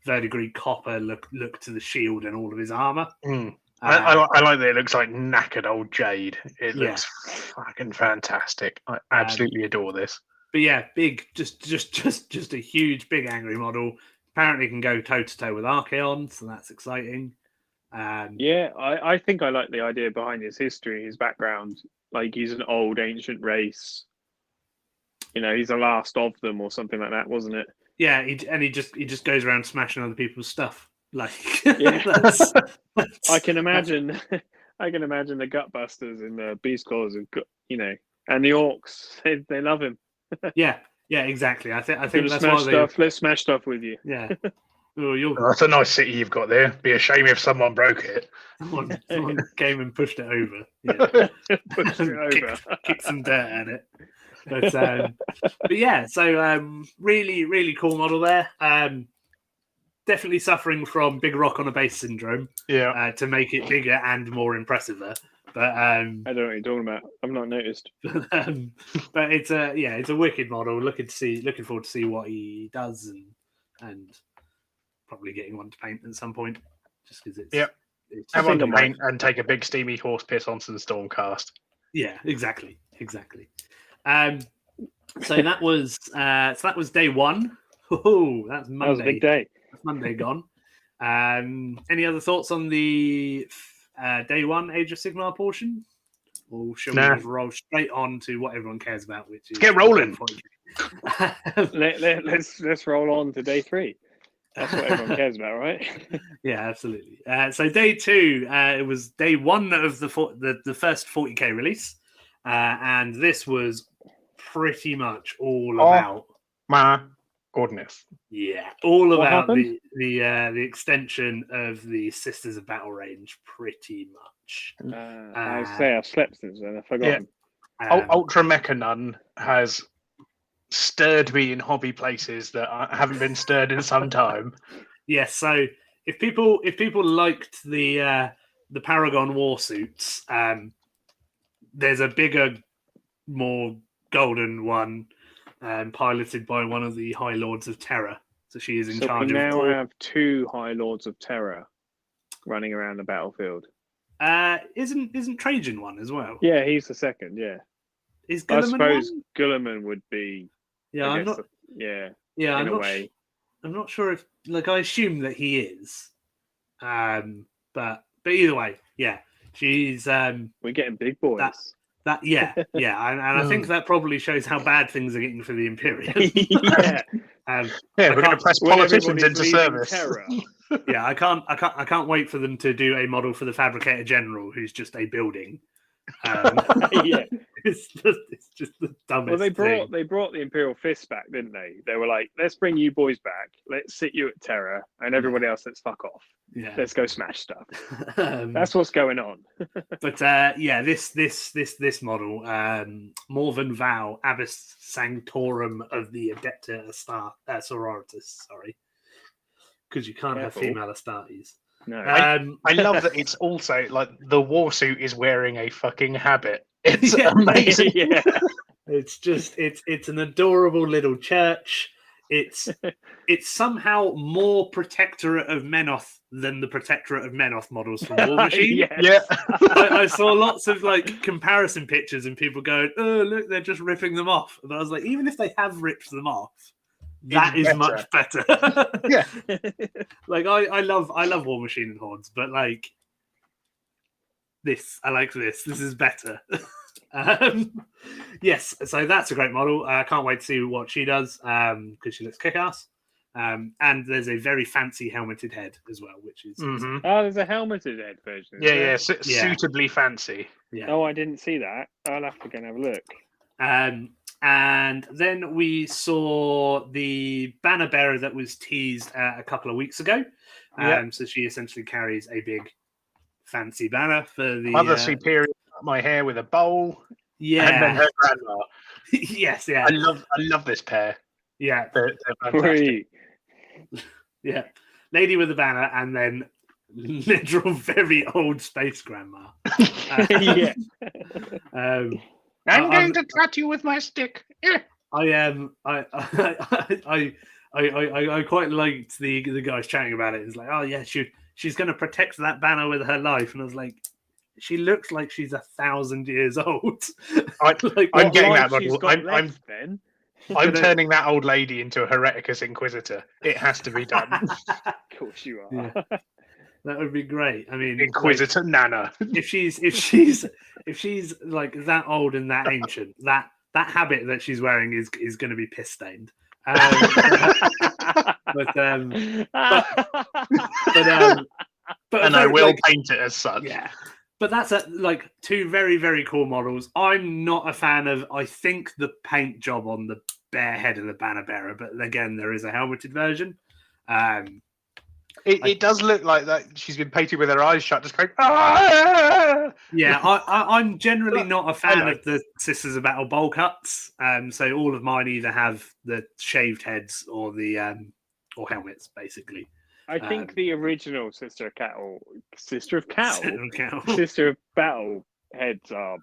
verdigris copper look to the shield and all of his armor. I like that it looks like knackered old jade. It looks fucking fantastic. I absolutely adore this. But yeah, big, just a huge, big angry model. Apparently can go toe to toe with Archaon, so that's exciting. I think I like the idea behind his history, his background. Like he's an old ancient race. He's the last of them or something like that, wasn't it? Yeah, he just goes around smashing other people's stuff. Like, I can imagine. I can imagine the Gutbusters and the Beast Claws, and the Orcs. They love him. Yeah, exactly. I think Gonna that's smash why stuff. Let's smash stuff with you. Yeah. Oh, That's a nice city you've got there. Be a shame if someone broke it. someone came and pushed it over. Yeah. Pushed it over. Kick some dirt at it. But yeah, so really, really cool model there. Definitely suffering from big rock on a base syndrome. Yeah. To make it bigger and more impressive there. But I don't know what you're talking about. I've not noticed. But it's a wicked model. Looking forward to see what he does and probably getting one to paint at some point. Just because it's have one to paint and take a big steamy horse piss on some Stormcast. Yeah, exactly. So that was day one. Oh, that's Monday. That was a big day. That's Monday gone. Any other thoughts on the day one Age of Sigmar portion? Or shall we just roll straight on to what everyone cares about, which is get rolling. Let's roll on to day three. That's what everyone cares about, right? Yeah, absolutely. So day two, it was day one of the first 40k release, and this was pretty much all about my goodness. Yeah, all What about happened? the extension of the Sisters of Battle range, pretty much. I say I've slept since then. I've forgotten. Ultra Mecha Nun has stirred me in hobby places that haven't been stirred in some time. Yes, so if people liked the Paragon war suits, there's a bigger, more golden one, piloted by one of the High Lords of Terror. So she is in charge we of. now have two High Lords of Terror running around the battlefield. Isn't Trajan one as well? Yeah, he's the second. Yeah, Is I Guilliman suppose one? Guilliman would be. Yeah, I I'm guess not. Yeah, Yeah, in a way. I'm not sure if I assume that he is. But either way, yeah, she's We're getting big boys. yeah, and I think that probably shows how bad things are getting for the Imperium. Yeah. We're going to press politicians into service. Yeah, I can't wait for them to do a model for the Fabricator General, who's just a building. Yeah, it's just the dumbest. Well, they brought the Imperial Fist back, didn't they? They were like, let's bring you boys back. Let's sit you at Terror, and everybody else, let's fuck off. Yeah, let's go smash stuff. That's what's going on. But yeah, this model, Morven Vow, Abbess Sanctorum of the Adepta Sororitas. Sorry, because you can't have female Astartes. No, I love that it's also like the war suit is wearing a fucking habit. It's amazing. Yeah. It's an adorable little church. It's somehow more Protectorate of Menoth than the Protectorate of Menoth models from War Machine. Yeah. I saw lots of comparison pictures and people going, "Oh, look, they're just ripping them off." And I was like, even if they have ripped them off, that is much better. Yeah. I love War Machine and Hordes, but I like this. This is better. Yes, so that's a great model. I can't wait to see what she does because she looks kick-ass. And there's a very fancy helmeted head as well, which is Mm-hmm. Oh, there's a helmeted head version. Yeah. Suitably fancy. Yeah. Oh, I didn't see that. I'll have to go and have a look. And then we saw the banner bearer that was teased a couple of weeks ago. So she essentially carries a big fancy banner for the Mother Superior cut my hair with a bowl. Yeah. And then her grandma. Yes, yeah. I love this pair. Yeah. They're fantastic. Yeah. Lady with a banner and then literal very old space grandma. Yeah. I'm going to cut you with my stick. I quite liked the guys chatting about it. It's like, oh yeah, she's going to protect that banner with her life, and I was like, she looks like she's 1,000 years old. I'm getting that model. Then I'm turning that old lady into a Hereticus Inquisitor. It has to be done. Of course you are. Yeah. That would be great. I mean, Inquisitor Nana. If she's like that old and that ancient, that habit that she's wearing is going to be piss stained. But I will paint it as such. Yeah, But that's like two very, very cool models. I'm not a fan of, I think, the paint job on the bare head of the banner bearer, but again, there is a helmeted version. It does look like that she's been painted with her eyes shut, just going, ah! Yeah, I'm generally not a fan of the Sisters of Battle bowl cuts. So all of mine either have the shaved heads or the or helmets, basically. I think the original Sister of Battle heads are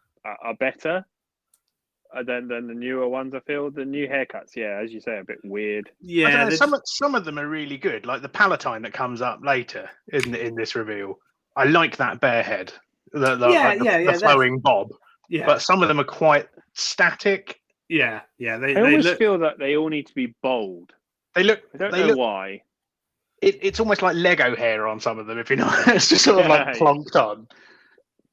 better than the newer ones. I feel the new haircuts, yeah, as you say, a bit weird. Yeah, some of them are really good, like the Palatine that comes up later in this reveal. I like that bare head, the flowing bob. Yeah, but some of them are quite static. Yeah. I always feel that they all need to be bold. I don't know why. It's almost like Lego hair on some of them, if you know. It's just sort of like plonked on.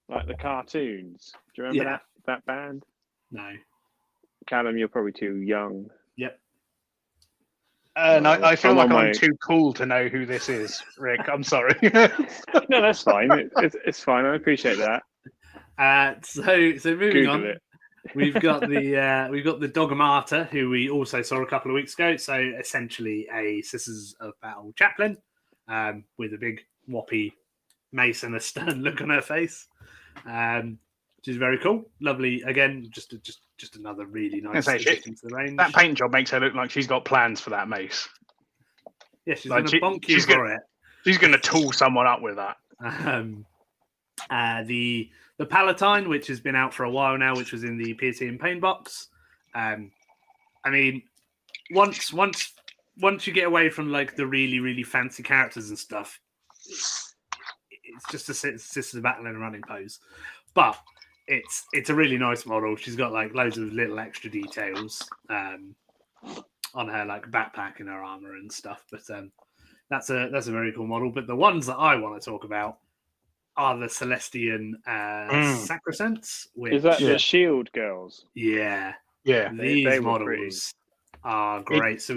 Like the cartoons. Do you remember that band? No. Callum, you're probably too young. Yep. And I feel like I'm too cool to know who this is, Rick. I'm sorry. No, that's fine. It's fine. I appreciate that. So moving on. It. We've got the Dogmata, who we also saw a couple of weeks ago. So essentially a Sisters of Battle chaplain with a big whoppy mace and a stern look on her face, which is very cool. Lovely. Again, just another really nice addition to the range. That paint job makes her look like she's got plans for that mace. Yeah, she's going to bonk you for it. She's going to tool someone up with that. The Palatine, which has been out for a while now, which was in the PT and Pain box. I mean, once you get away from like the really, really fancy characters and stuff, it's just a Sisters of Battle in a running pose. But it's a really nice model. She's got like loads of little extra details on her like backpack and her armor and stuff. But that's a very cool model. But the ones that I want to talk about are the Celestian Sacrosancts. Is that the Shield girls? Yeah. These they models are great. So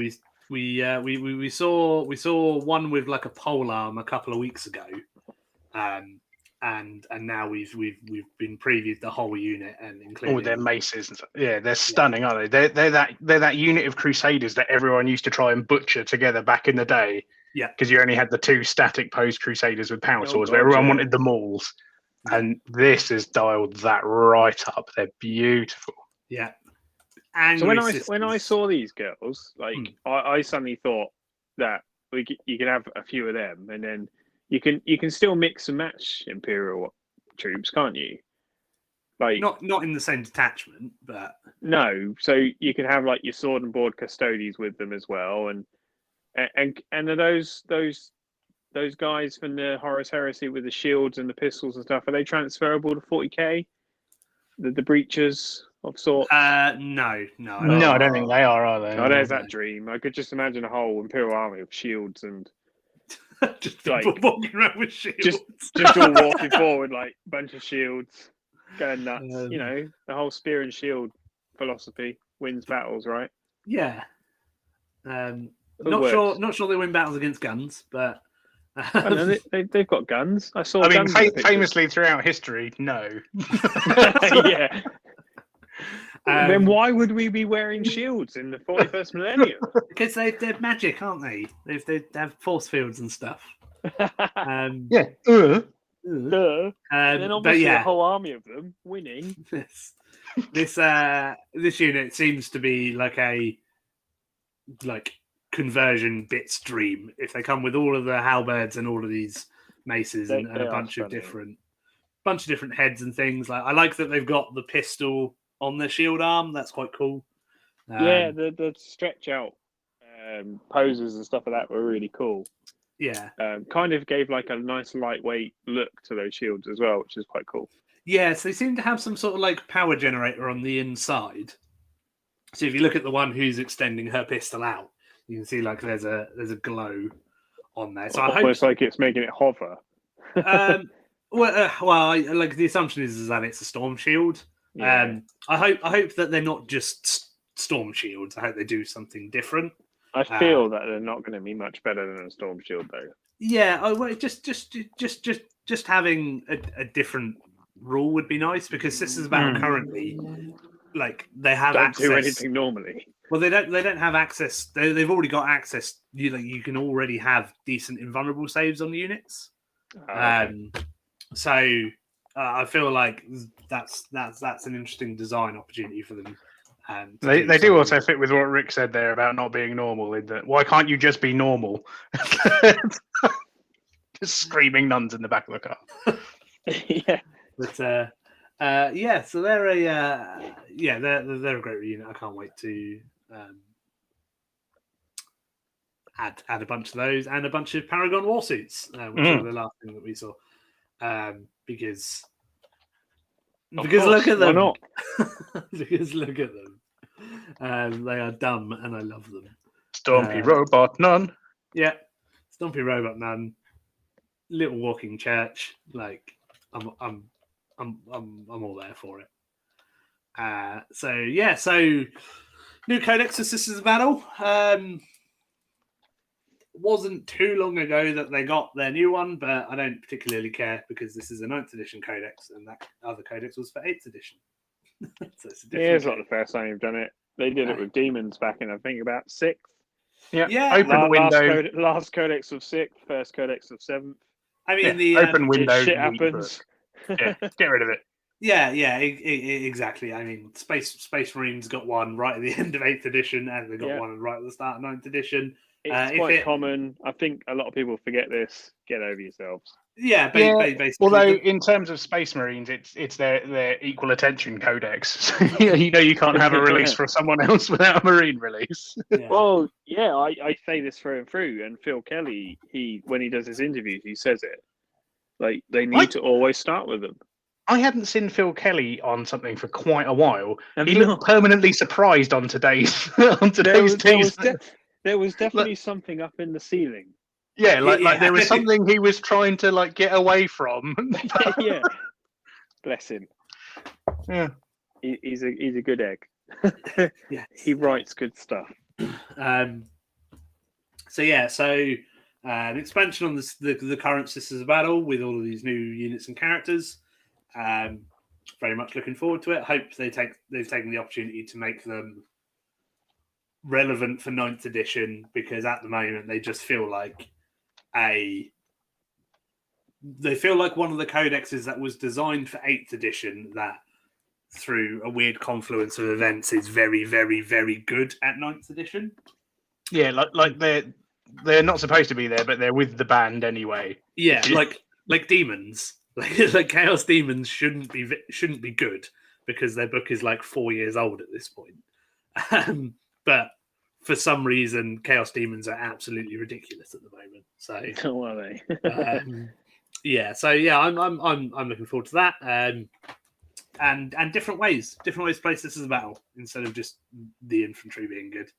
we saw one with like a pole arm a couple of weeks ago, and now we've been previewed the whole unit and including all their maces. And stuff. Yeah, they're stunning, aren't they? They're that unit of Crusaders that everyone used to try and butcher together back in the day. Yeah, because you only had the two static posed Crusaders with power swords, but everyone wanted the mauls, and this has dialed that right up. They're beautiful. Yeah. So when I saw these girls, like I suddenly thought that you can have a few of them, and then you can still mix and match Imperial troops, can't you? Like not in the same detachment, but no. So you can have like your sword and board custodies with them as well, and are those guys from the Horus Heresy with the shields and the pistols and stuff, are they transferable to 40k? The breachers of sorts? No, I don't think they are they? Oh, there's that dream. I could just imagine a whole Imperial army of shields and just like walking around with shields, just all walking forward like a bunch of shields, going nuts. The whole spear and shield philosophy wins battles, right? Yeah. Not sure they win battles against guns, but they've got guns. I saw. I mean, famously throughout history, no. Yeah. Then why would we be wearing shields in the 41st millennium? Because they're magic, aren't they? They have force fields and stuff. And then obviously a whole army of them winning. This unit seems to be like a conversion bits dream. If they come with all of the halberds and all of these maces and a bunch of different heads and things, I like that they've got the pistol on their shield arm. That's quite cool. The stretch out poses and stuff like that were really cool. Yeah, kind of gave like a nice lightweight look to those shields as well, which is quite cool. Yeah, so they seem to have some sort of like power generator on the inside. So if you look at the one who's extending her pistol out, you can see like there's a glow on there. So almost like it's making it hover. Like the assumption is that it's a storm shield. Yeah. I hope that they're not just storm shields. I hope they do something different. I feel that they're not going to be much better than a storm shield, though. Yeah, just having a different rule would be nice, because Sisters of Battle currently, like, they have Don't access. do anything normally. Well, they don't have access. They've already got access. You can already have decent invulnerable saves on the units. Okay. So I feel like that's an interesting design opportunity for them. They do also fit with what Rick said there about not being normal. In that, why can't you just be normal? Just screaming nuns in the back of the car. Yeah. But so they're they're a great unit. I can't wait to add a bunch of those and a bunch of Paragon Warsuits, which were the last thing that we saw. Because look at them. Why not? Because look at them. They are dumb and I love them. Stompy robot nun. Yeah, Stompy robot nun. Little walking church. Like I'm all there for it. So new Codex of Sisters of Battle. Wasn't too long ago that they got their new one, but I don't particularly care because this is a 9th edition Codex, and that other Codex was for 8th edition. So it's not the first time you've done it. They did it with demons back in, I think, about 6th. Yeah. Open window. Last Codex of 6th, first Codex of 7th. I mean, the open window. Shit happens. Yeah, get rid of it. Yeah, exactly. I mean, Space Marines got one right at the end of 8th edition, and they got one right at the start of 9th edition. It's quite common. I think a lot of people forget this. Get over yourselves. Yeah, basically. Although in terms of Space Marines, it's their equal attention codex. So, you can't have a release for someone else without a Marine release. Yeah. Well, yeah, I say this through and through. And Phil Kelly, when he does his interviews, he says it. Like, they need to always start with them. I hadn't seen Phil Kelly on something for quite a while. He looked permanently surprised on today's There was definitely something up in the ceiling. Yeah, like there was something he was trying to get away from. Yeah, bless him. Yeah, he's a good egg. Yeah, he writes good stuff. An expansion on the current Sisters of Battle with all of these new units and characters. Very much looking forward to it. Hope they've taken the opportunity to make them relevant for 9th edition, because at the moment they just feel like one of the codexes that was designed for 8th edition that through a weird confluence of events is very, very, very good at 9th edition. Yeah, like they're not supposed to be there, but they're with the band anyway. Yeah, like demons. Like Chaos Demons shouldn't be good because their book is like 4 years old at this point. But for some reason, Chaos Demons are absolutely ridiculous at the moment. So, are they? I'm looking forward to that. And different ways to play Sisters of Battle instead of just the infantry being good.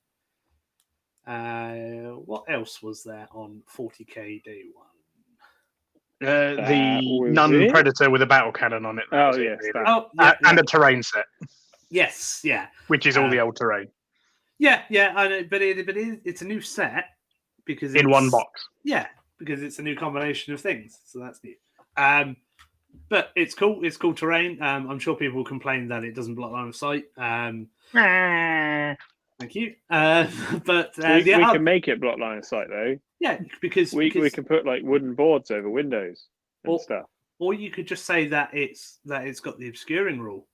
What else was there on 40k day one? The Nun Predator with a battle cannon on it. And a terrain set. Yes, yeah. Which is all the old terrain. Yeah, I know, but it's a new set because in one box. Yeah, because it's a new combination of things, so that's new. But it's cool. It's cool terrain. I'm sure people will complain that it doesn't block line of sight. Thank you. But we can make it block line of sight though. Yeah, because we can put like wooden boards over windows and stuff. Or you could just say that it's got the obscuring rule.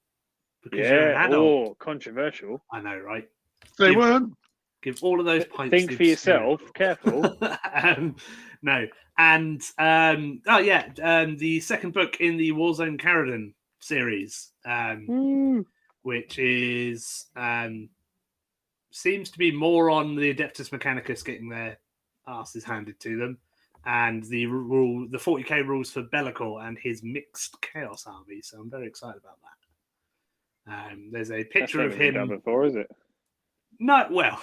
Because you're an adult. Or controversial. I know, right? They weren't. Give all of those pints. Think for yourself. Careful. No. And the second book in the Warzone Caradon series, which is seems to be more on the Adeptus Mechanicus getting their asses handed to them, and the 40k rules for Bellicor and his mixed Chaos army. So I'm very excited about that. There's a picture of him. Done before, is it? No, well,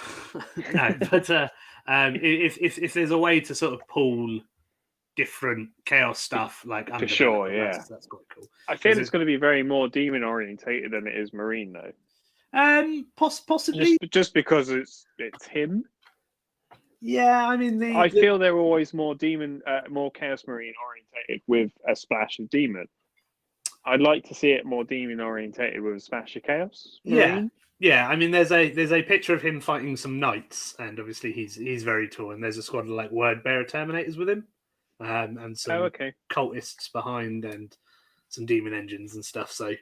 no. But if there's a way to sort of pool different Chaos stuff, like for sure, that's quite cool. I think it's going to be very more demon orientated than it is marine, though. Possibly just because it's him. Yeah, I mean, I feel they're always more demon, more Chaos Marine orientated with a splash of demon. I'd like to see it more demon orientated with Smash of Chaos Marine. Yeah. I mean, there's a picture of him fighting some knights, and obviously he's very tall. And there's a squad of like word bearer terminators with him, and some cultists behind, and some demon engines and stuff. So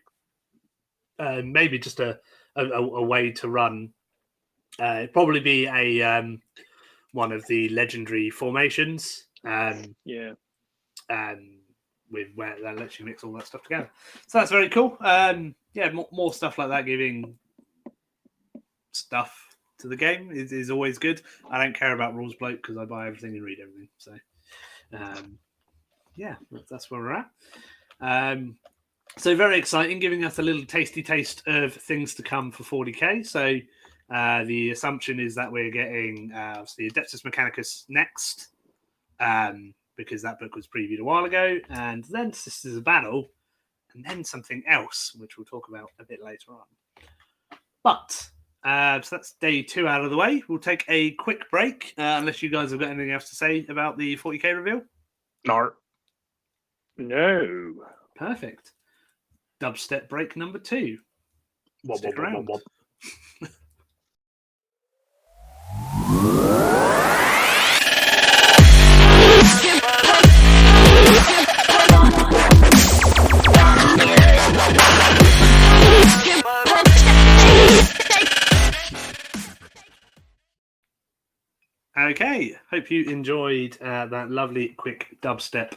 maybe just a way to run. Probably be a one of the legendary formations. With where that lets you mix all that stuff together. So that's very cool. More stuff like that, giving stuff to the game is always good. I don't care about rules bloke because I buy everything and read everything. So that's where we're at. So very exciting, giving us a little tasty taste of things to come for 40k. So the assumption is that we're getting the Adeptus Mechanicus next. Because that book was previewed a while ago, and then Sisters of Battle, and then something else, which we'll talk about a bit later on. But, so that's day 2 out of the way. We'll take a quick break, unless you guys have got anything else to say about the 40k reveal. No. Perfect. Dubstep break number 2. Stick around. Okay, hope you enjoyed that lovely quick dubstep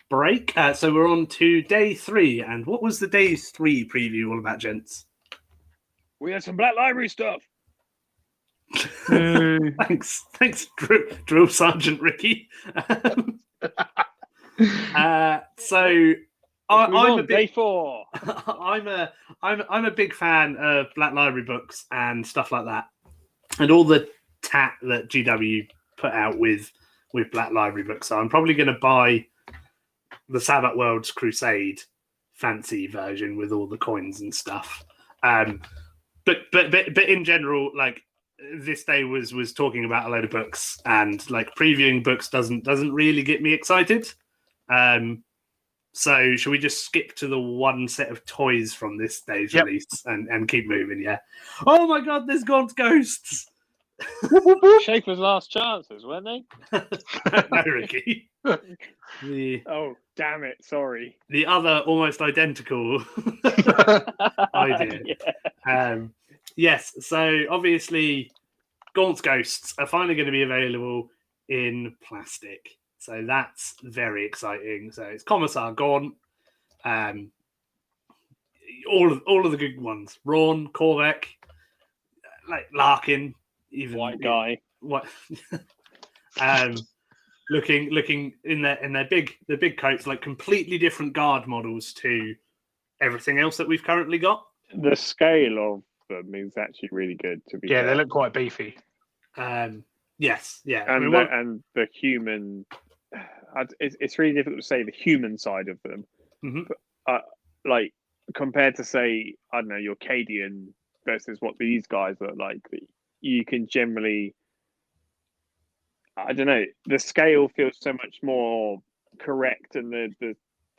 break. So we're on to day 3, and what was the day 3 preview all about, gents? We had some Black Library stuff. Thanks, Drill Sergeant Ricky. So I'm a big, day 4. I'm a big fan of Black Library books and stuff like that, and all the tat that GW put out with Black Library books. So I'm probably going to buy the Sabbath Worlds Crusade fancy version with all the coins and stuff. But in general, like, this day was talking about a load of books, and like previewing books doesn't really get me excited. So should we just skip to the one set of toys from this day's release and keep moving? Yeah. Oh my God, there's Gaunt's Ghosts. Schaefer's last chances, weren't they? No, Ricky. Oh, damn it! Sorry. The other almost identical idea. Yeah. Yes. So obviously, Gaunt's Ghosts are finally going to be available in plastic. So that's very exciting. So it's Commissar Gaunt, all of the good ones: Rawn, Korvac, like Larkin. Even white guy. What? Looking in their big coats, like completely different guard models to everything else that we've currently got. The scale of them is actually really good. To be fair. They look quite beefy. Yes, yeah, and and the human. It's really difficult to say the human side of them, but, like compared to say I don't know your Cadian versus what these guys look like. You can generally, I don't know, the scale feels so much more correct, and the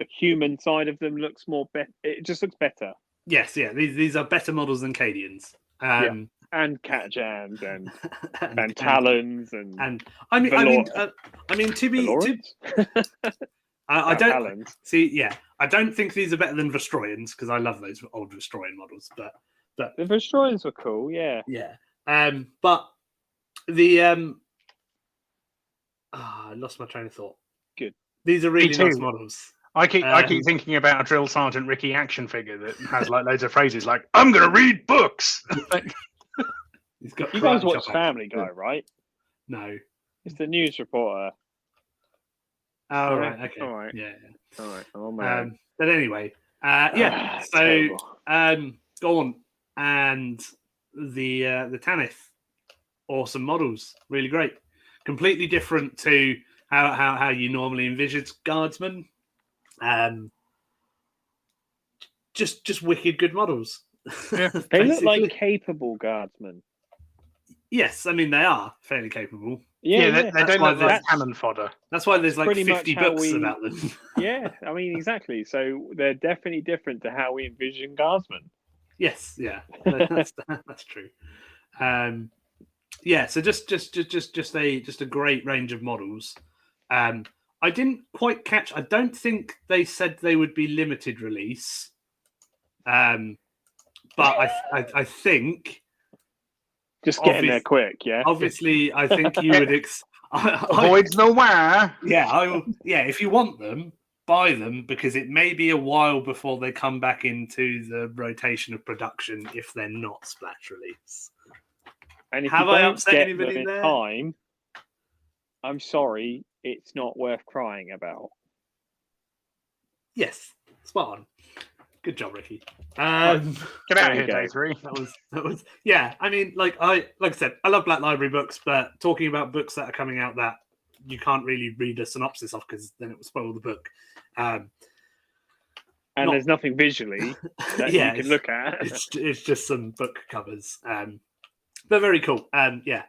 human side of them looks more better. It just looks better. Yes, yeah, these are better models than Cadians. And Catjans and Talons and I mean to be I don't Talons. See. Yeah, I don't think these are better than Vestroyans because I love those old Vestroyan models, but the Vestroyans were cool. Yeah. But the I lost my train of thought. Good. These are really nice models. I keep thinking about a Drill Sergeant Ricky action figure that has like loads of phrases like "I'm gonna read books." He's got you guys watch Family Guy, right? No, it's the news reporter. Oh right, okay, all right, yeah. All right. Oh man. But anyway, so Gaunt and the Tanith, awesome models, really great, completely different to how you normally envisage guardsmen. Just wicked good models. Yeah. They look like capable guardsmen. Yes, I mean they are fairly capable. They That's don't why look like cannon fodder. That's why there's like pretty 50 much how books we- about them. Yeah, I mean, exactly. So they're definitely different to how we envision guardsmen. Yes, yeah, that's true. Yeah, so just a great range of models. I didn't quite catch. I don't think they said they would be limited release. But I think Just get in there quick, yeah. obviously I think you would Avoids the wire. yeah, if you want them, buy them, because it may be a while before they come back into the rotation of production if they're not splash release. And if Have you I don't upset get anybody them in there? time, I'm sorry, it's not worth crying about. Yes, spot on. Good job, Ricky. Get out of There here, you go. day 3. That was yeah. I mean, like I said, I love Black Library books, but talking about books that are coming out that you can't really read a synopsis of because then it will spoil the book. And Not- there's nothing visually that Yeah, you can look at. it's just some book covers. But very cool. Yeah.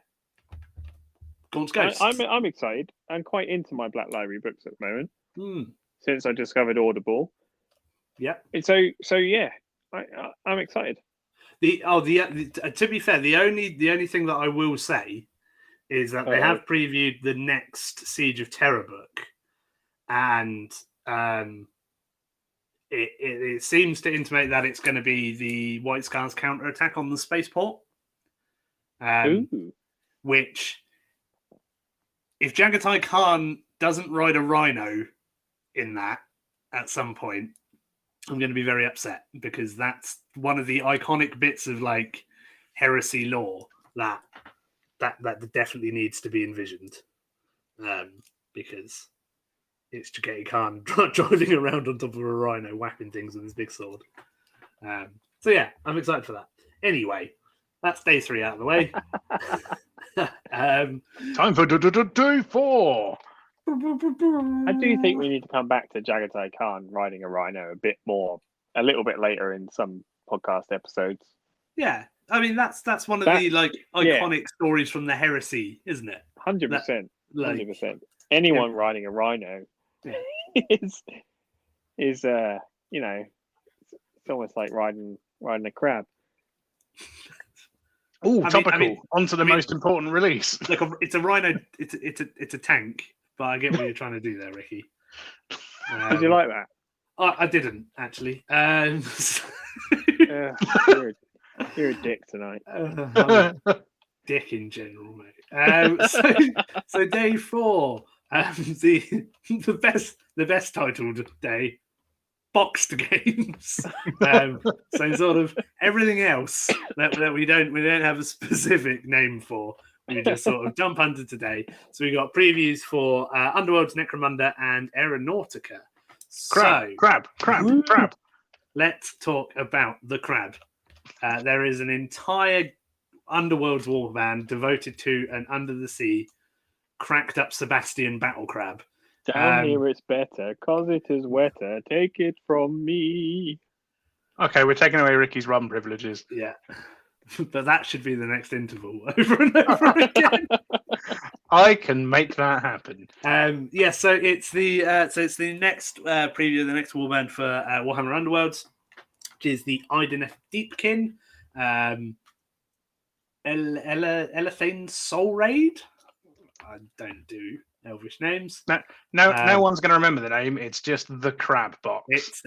Gaunt's Ghosts. I'm excited. I'm quite into my Black Library books at the moment Hmm. since I discovered Audible. Yeah. And so yeah, I'm excited. To be fair, the only thing that I will say is that they have previewed the next Siege of Terror book, and it seems to intimate that it's going to be the White Scars counterattack on the spaceport. Ooh. Which, if Jagatai Khan doesn't ride a rhino in that at some point, I'm going to be very upset, because that's one of the iconic bits of like heresy lore that definitely needs to be envisioned, because it's Jagatai Khan driving around on top of a rhino, whacking things with his big sword. So yeah, I'm excited for that. Anyway, that's day 3 out of the way. Time for day 4. I do think we need to come back to Jagatai Khan riding a rhino a little bit later in some podcast episodes. Yeah, I mean that's one of the like iconic stories from the heresy, isn't it? 100%. Like, 100%. Anyone riding a rhino is it's almost like riding a crab. Oh, I topical. mean, On to the most important release. like it's a rhino. It's a tank, but I get what you're trying to do there, Ricky. Did you like that? I didn't actually. You're a dick tonight. I'm a dick in general, mate. So day 4, the best titled day, boxed games. So sort of everything else that we don't have a specific name for, we just sort of jump under today. So we got previews for Underworld's Necromunda and Aeronautica. Crab. Let's talk about the crab. There is an entire Underworld's warband devoted to an under the sea, cracked up Sebastian battle crab. Down here it's better, 'cause it is wetter. Take it from me. Okay, we're taking away Ricky's rum privileges. Yeah. But that should be the next interval over and over again. I can make that happen. So it's the next preview of the next warband for Warhammer Underworlds, which is the Ideneth Deepkin, Elethane Soul Raid. I don't do Elvish names. No one's going to remember the name. It's just the crab box. It's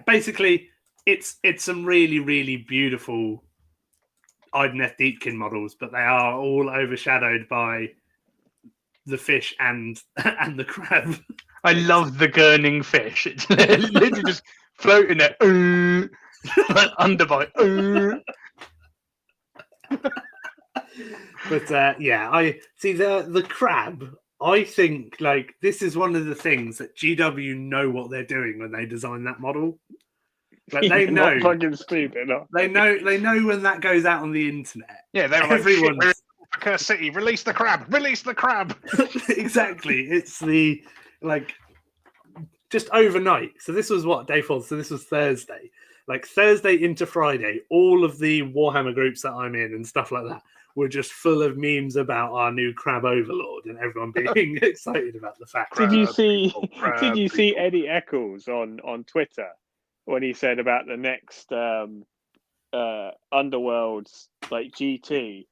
basically it's some really, really beautiful Ideneth Deepkin models, but they are all overshadowed by the fish and the crab. I love the gurning fish. It's literally just floating there. Underbite. But I see the crab. I think like this is one of the things that GW know what they're doing when they design that model. Like they know, Not fucking stupid. No. they know when that goes out on the internet. Yeah, they're Everyone's- like, Curse City, release the crab. Exactly. It's the like just overnight. So this was what day 4. So this was Thursday. Like Thursday into Friday, all of the Warhammer groups that I'm in and stuff like that were just full of memes about our new crab overlord and everyone being excited about the fact. Did you see? crab Did you see people. Eddie Eccles on Twitter when he said about the next Underworld's like GT,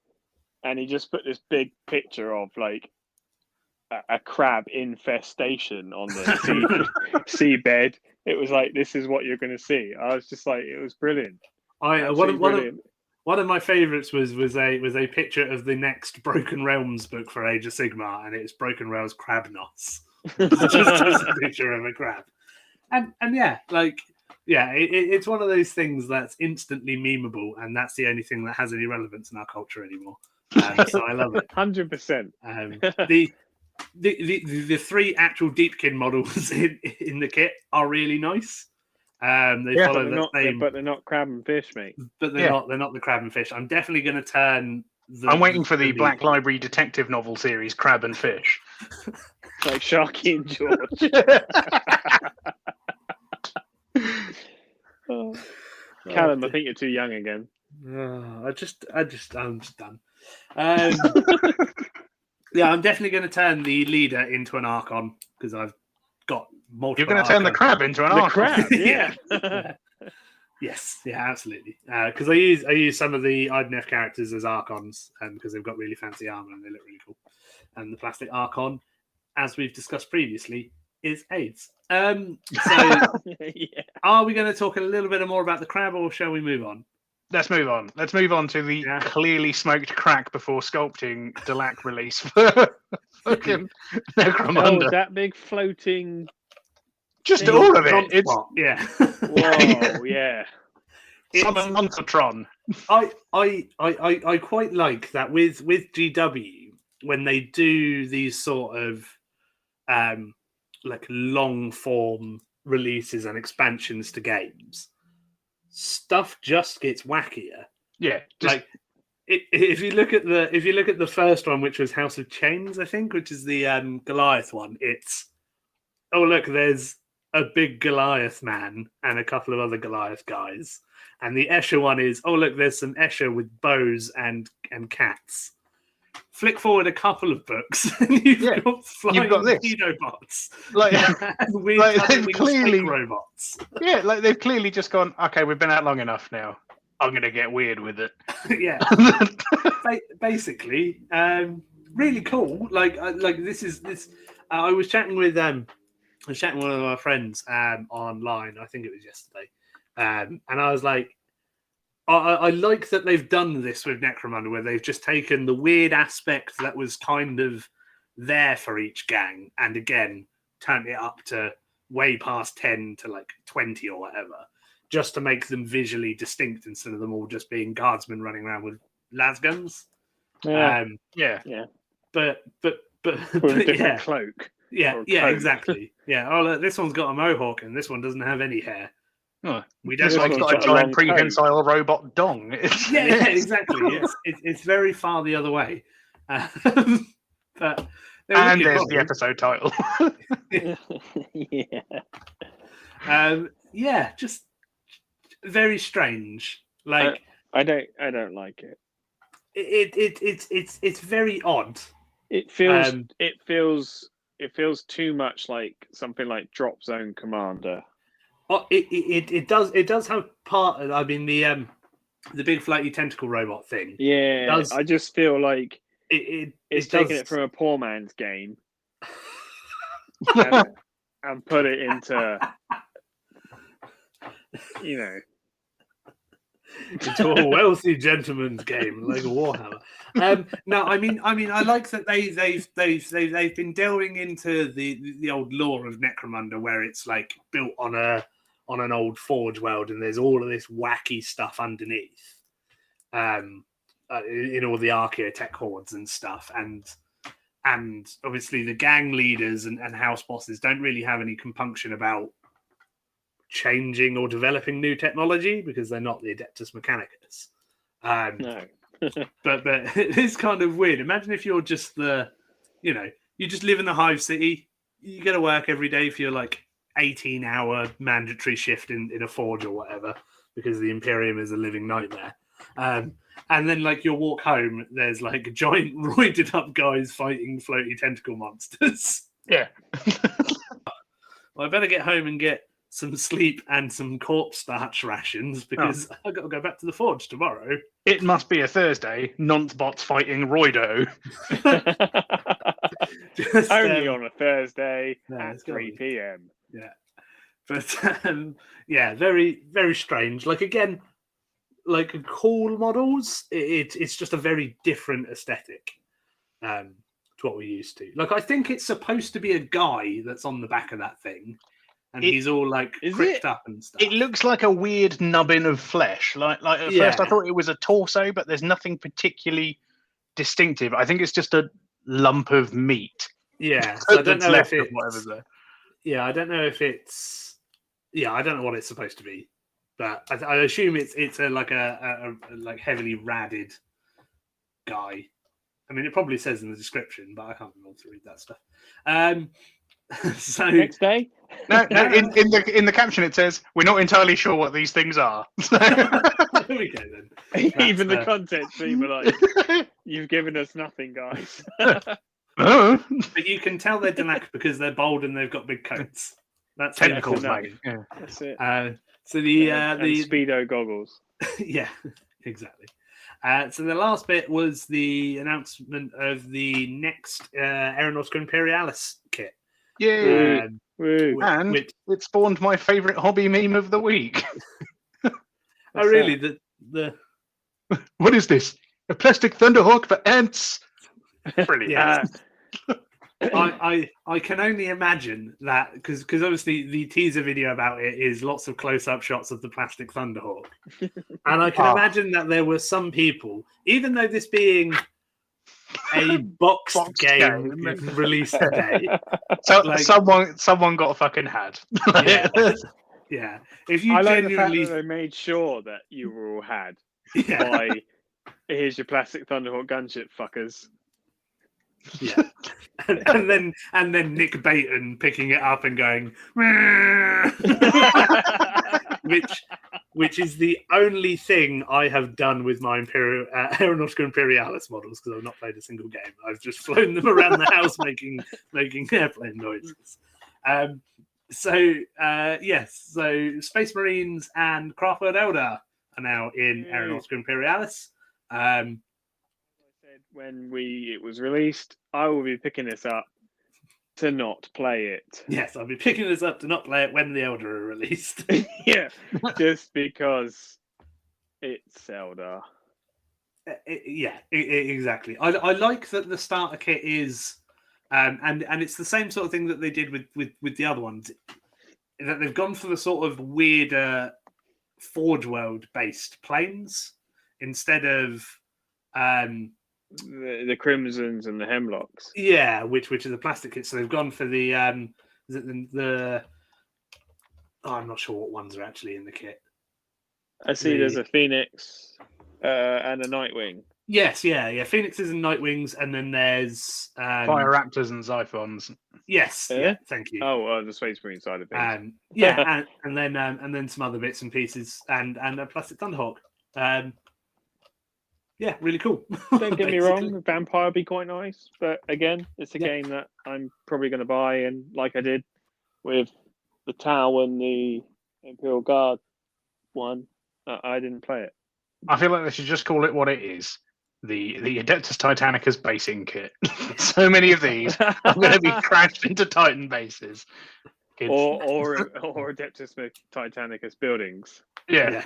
and he just put this big picture of like a crab infestation on the seabed. It was like, this is what you're going to see. I was just like, it was brilliant. One of my favourites was a picture of the next Broken Realms book for Age of Sigmar, and it's Broken Realms Crab Knots. Just a picture of a crab, and yeah, like it's one of those things that's instantly memeable, and that's the only thing that has any relevance in our culture anymore. So I love it. 100%. The three actual Deepkin models in the kit are really nice. They follow the same, but they're not crab and fish, mate. But they're not the crab and fish. I'm definitely going to turn. I'm waiting for the Black Library detective novel series, Crab and Fish. Like Sharky and George. Callum, I think you're too young again. I'm just done. Yeah, I'm definitely going to turn the leader into an Archon because I've got multiple. You're going to turn the crab into an Archon? Crab, yeah. Yes, yeah, absolutely. Because I use some of the IDNF characters as Archons because they've got really fancy armor and they look really cool. And the plastic Archon, as we've discussed previously, is AIDS. So, Are we going to talk a little bit more about the crab, or shall we move on? Let's move on. Let's move on to the clearly smoked crack before sculpting Delac release for fucking Necromunda. Oh, that big floating. Just all of it. It's yeah. Whoa, yeah. Summon Montatron. I quite like that with GW when they do these sort of like long form releases and expansions to games. Stuff just gets wackier. Yeah, like if you look at the first one, which was House of Chains, I think, which is the Goliath one. It's look, there's a big Goliath man and a couple of other Goliath guys, and the Escher one is look, there's some Escher with bows and cats. Flick forward a couple of books, and you've got flying Pedobots, and weird clearly robots. Yeah, like they've clearly just gone. Okay, we've been out long enough now. I'm gonna get weird with it. Yeah, basically, really cool. Like this is this. I was chatting with one of my friends online. I think it was yesterday, and I was like. I like that they've done this with Necromunda, where they've just taken the weird aspect that was kind of there for each gang, and again turned it up to way past 10 to like 20 or whatever, just to make them visually distinct instead of them all just being guardsmen running around with las guns. Yeah. But with a different cloak. Yeah, exactly. Yeah. Oh, look, this one's got a mohawk, and this one doesn't have any hair. Oh, we don't like got a giant prehensile robot dong. Yeah, exactly. It's very far the other way. But there's the episode title. Just very strange. Like I don't like it. It's very odd. It feels too much like something like Drop Zone Commander. It does have part of, I mean, the big floaty tentacle robot thing. Yeah, I just feel like it's taking it from a poor man's game and put it into into a wealthy gentleman's game like Warhammer. No, I mean, I like that they've been delving into the old lore of Necromunda, where it's like built on an old forge world, and there's all of this wacky stuff underneath, in all the archaeotech hordes and stuff, and obviously the gang leaders and house bosses don't really have any compunction about changing or developing new technology because they're not the Adeptus Mechanicus. No. but it's kind of weird. Imagine if you're just you just live in the Hive City, you go to work every day for your like 18-hour mandatory shift in a forge or whatever, because the Imperium is a living nightmare. And then, like, you'll walk home, there's like giant roided up guys fighting floaty tentacle monsters. Yeah. Well, I better get home and get some sleep and some corpse starch rations because I've got to go back to the forge tomorrow. It must be a Thursday. Nonce-bots fighting Roido. Just, Only on a Thursday it's at gotta 3 be. p.m. Yeah. But yeah, very, very strange. Like, again, like cool models, it's just a very different aesthetic to what we're used to. Like, I think it's supposed to be a guy that's on the back of that thing, and he's all like cricked up and stuff. It looks like a weird nubbin of flesh. Like at first I thought it was a torso, but there's nothing particularly distinctive. I think it's just a lump of meat. Yeah, so I don't know if it's whatever's there. Yeah, I don't know if it's. Yeah, I don't know what it's supposed to be, but I assume it's a like like heavily radded guy. I mean, it probably says in the description, but I can't remember to read that stuff. So Next day? No. In the caption it says, "We're not entirely sure what these things are." there we go then. Even the content team are like, "You've given us nothing, guys." Oh. But you can tell they're Danak because they're bold and they've got big coats. That's Tentacles, enough. mate. Yeah. That's it. So the And Speedo goggles. yeah, exactly. So the last bit was the announcement of the next Aeronautica Imperialis kit. Yay! Woo. And it spawned my favourite hobby meme of the week. Oh, really? The What is this? A plastic Thunderhawk for ants? Brilliant. Yeah. I can only imagine that because obviously the teaser video about it is lots of close-up shots of the plastic Thunderhawk, and I can imagine that there were some people, even though this being a boxed game release day, so like, someone got a fucking had. Yeah. If you I like the fact genuinely, that they made sure that you were all had yeah, by here's your plastic Thunderhawk gunship, fuckers. yeah, and then Nick Baton picking it up and going, which is the only thing I have done with my Aeronautica Imperialis models because I've not played a single game. I've just flown them around the house making airplane noises. Yes, so Space Marines and Craftworld Eldar are now in Aeronautica Imperialis. When it was released, I will be picking this up to not play it. Yes, I'll be picking this up to not play it when the Eldar are released. Yeah, just because it's Eldar. Exactly. I like that the starter kit is, and it's the same sort of thing that they did with the other ones. That they've gone for the sort of weirder Forge World based planes instead of. The Crimsons and the Hemlocks. Yeah, which is a plastic kit. So they've gone for the I'm not sure what ones are actually in the kit. I see there's a Phoenix and a Nightwing. Yes, yeah. Phoenixes and Nightwings, and then there's Fire Raptors and Zyphons. Yes, yeah, thank you. Oh, the Space Marine side of things. and then some other bits and pieces, and a plastic Thunderhawk. Yeah, really cool. Don't get me wrong, Vampire would be quite nice, but again, it's a game that I'm probably going to buy, and like I did with the Tau and the Imperial Guard one, I didn't play it. I feel like they should just call it what it is. The Adeptus Titanicus basing kit. So many of these are going to be crashed into Titan bases. Or Adeptus Titanicus buildings. Yeah.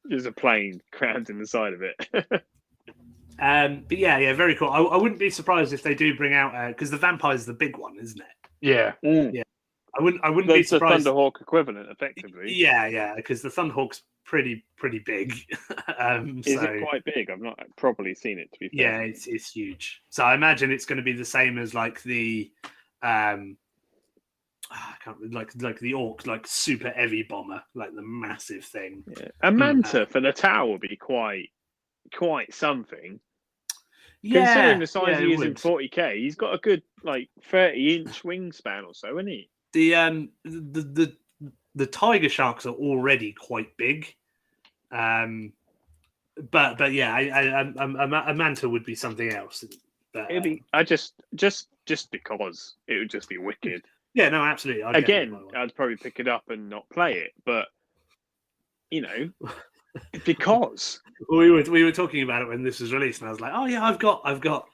There's a plane crammed in the side of it. But yeah, very cool. I wouldn't be surprised if they do bring out because the Vampire's the big one, isn't it? Yeah. Yeah. I wouldn't be surprised. The Thunderhawk equivalent, effectively. Yeah, because the Thunderhawk's pretty big. Is it quite big? I've not properly seen it, to be fair. Yeah, it's huge. So I imagine it's going to be the same as like the like the Orc, like super heavy bomber, like the massive thing. Yeah. A Manta for the Tau will be quite something. Yeah, considering the size he is in 40k, he's got a good 30-inch wingspan or so, isn't he? The Tiger Sharks are already quite big. but yeah, a mantle would be something else. But, It'd be just because it would just be wicked. Yeah, no, absolutely. I'd probably pick it up and not play it, but because we were talking about it when this was released, and I was like, oh yeah, I've got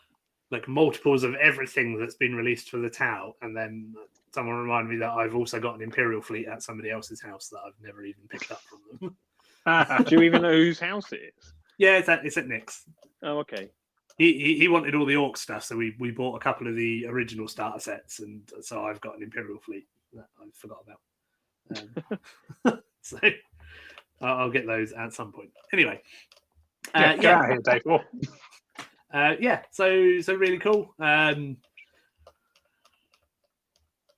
like multiples of everything that's been released for the Tau, and then someone reminded me that I've also got an Imperial fleet at somebody else's house that I've never even picked up from them. Do you even know whose house it is? Yeah, it's at Nick's. Oh, okay. He wanted all the Orc stuff, so we bought a couple of the original starter sets, and so I've got an Imperial fleet that I forgot about. So I'll get those at some point. Anyway, get out of here, Dave. yeah, so really cool.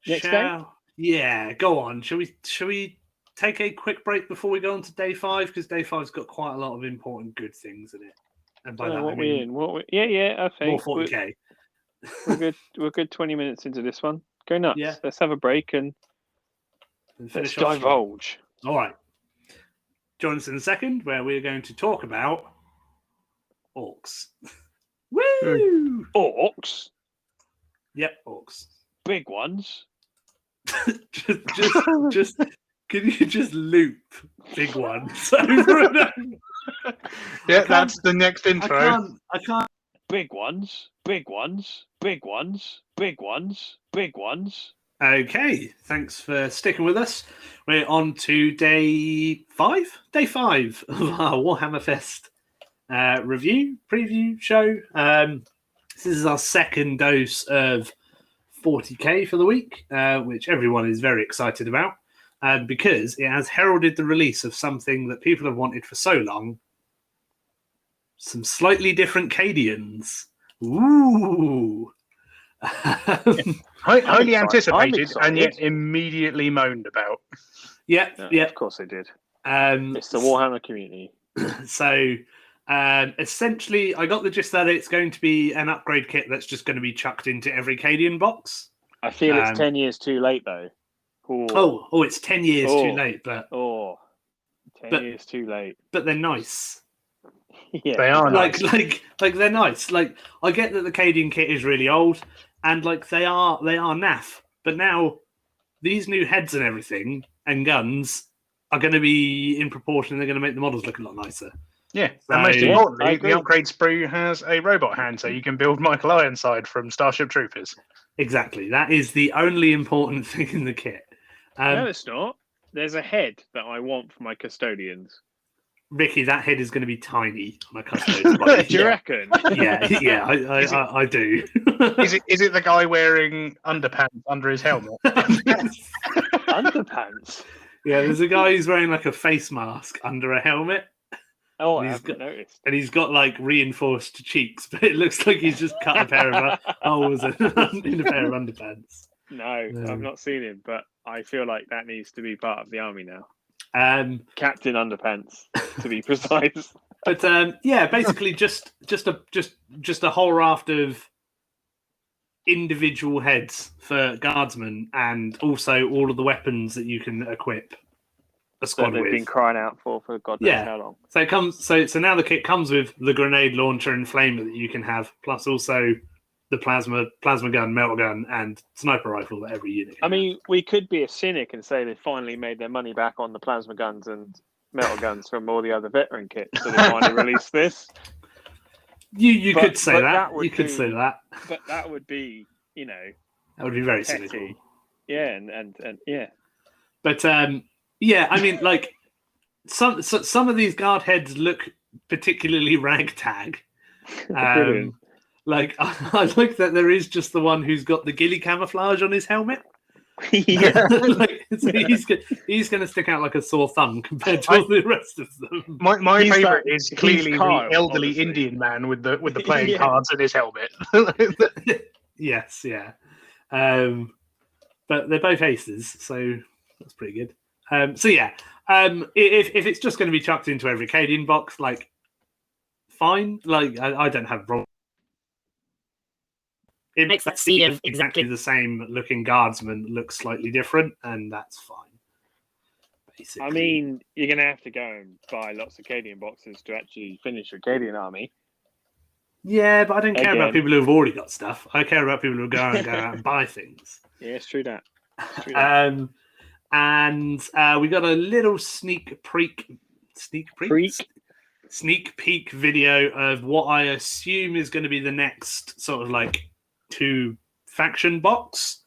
Next day? Yeah, go on. Shall we take a quick break before we go on to day 5? Because day 5's got quite a lot of important good things in it. And by that I mean yeah, okay. more 40k. We're good. We're good. 20 minutes into this one. Go nuts. Yeah. Let's have a break and let's divulge. All right. Join us in a second, where we're going to talk about orcs. Woo! Orcs. Yep, orcs. Big ones. just can you just loop big ones over and over? Yeah, that's the next intro. I can't. Big ones. Big ones. Big ones. Big ones. Big ones. Okay, thanks for sticking with us. We're on to day 5. Day 5 of our Warhammerfest review, preview show. This is our second dose of 40k for the week, which everyone is very excited about, because it has heralded the release of something that people have wanted for so long. Some slightly different Cadians. Ooh. Highly anticipated and yet immediately moaned about. Yeah. Of course they did. It's the Warhammer community. So essentially, I got the gist that it's going to be an upgrade kit that's just going to be chucked into every Cadian box. I feel it's 10 years too late, though. Oh, it's 10 years too late, but 10 years too late. But they're nice. Yeah, they are like nice. like they're nice. Like, I get that the Cadian kit is really old, and like they are naff. But now these new heads and everything and guns are going to be in proportion. They're going to make the models look a lot nicer. Yeah, and most importantly, the upgrade sprue has a robot hand, so you can build Michael Ironside from Starship Troopers. Exactly. That is the only important thing in the kit. No, it's not. There's a head that I want for my custodians. Ricky, that head is going to be tiny on a custodian's body. Do you reckon? Yeah, I do. Is it the guy wearing underpants under his helmet? Underpants? Yeah, there's a guy who's wearing like a face mask under a helmet. Oh, I haven't noticed. And he's got like reinforced cheeks, but it looks like he's just cut a pair of holes in a pair of underpants. No, I've not seen him, but I feel like that needs to be part of the army now. Captain Underpants, to be precise. But yeah, basically just a whole raft of individual heads for guardsmen, and also all of the weapons that you can equip a squad they've with. Been crying out for God knows how long. So it comes. So now the kit comes with the grenade launcher and flamer that you can have, plus also the plasma gun, melter gun, and sniper rifle that every unit. I mean, we could be a cynic and say they finally made their money back on the plasma guns and melter guns from all the other veteran kits, so they finally released this. You could say that. You could say that. But that would be, that would be very cynical. Yeah, and yeah. But yeah, I mean, like some of these guard heads look particularly ragtag. Like I like that there is just the one who's got the ghillie camouflage on his helmet. Yeah, so he's going to stick out like a sore thumb compared to all the rest of them. My favourite is clearly Kyle, the elderly obviously. Indian man with the playing cards in his helmet. Yes, yeah. But they're both aces, so that's pretty good. So yeah, if it's just going to be chucked into every Cadian box, like fine. Like I don't have problem. It makes that sea of exactly the same looking guardsman look slightly different, and that's fine. basically. I mean, you're going to have to go and buy lots of Cadian boxes to actually finish your Cadian army. Yeah, but I don't care about Again. people who've already got stuff. I care about people who go out and buy things. Yeah, it's true that. And we got a little sneak peek video of what I assume is going to be the next sort of like 2 faction box.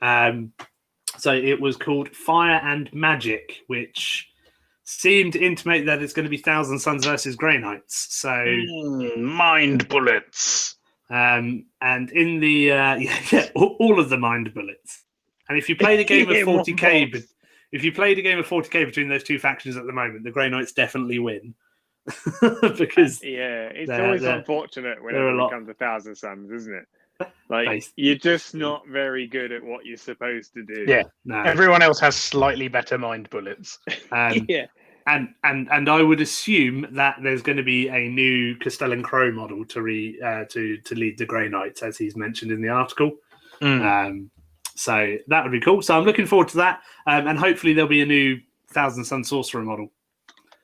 So it was called Fire and Magic, which seemed to intimate that it's going to be Thousand Suns versus Grey Knights. So mind bullets. And in the all of the mind bullets. And if you played a game of 40k, but if you played a game of 40k between those 2 factions at the moment, the Grey Knights definitely win. Because it's always unfortunate whenever it comes to Thousand Suns, isn't it? Like you're just not very good at what you're supposed to do. Yeah, no. Everyone else has slightly better mind bullets. Yeah. And I would assume that there's going to be a new Castellan Crow model to lead the Grey Knights, as he's mentioned in the article. So that would be cool. So I'm looking forward to that, and hopefully there'll be a new Thousand Sun Sorcerer model,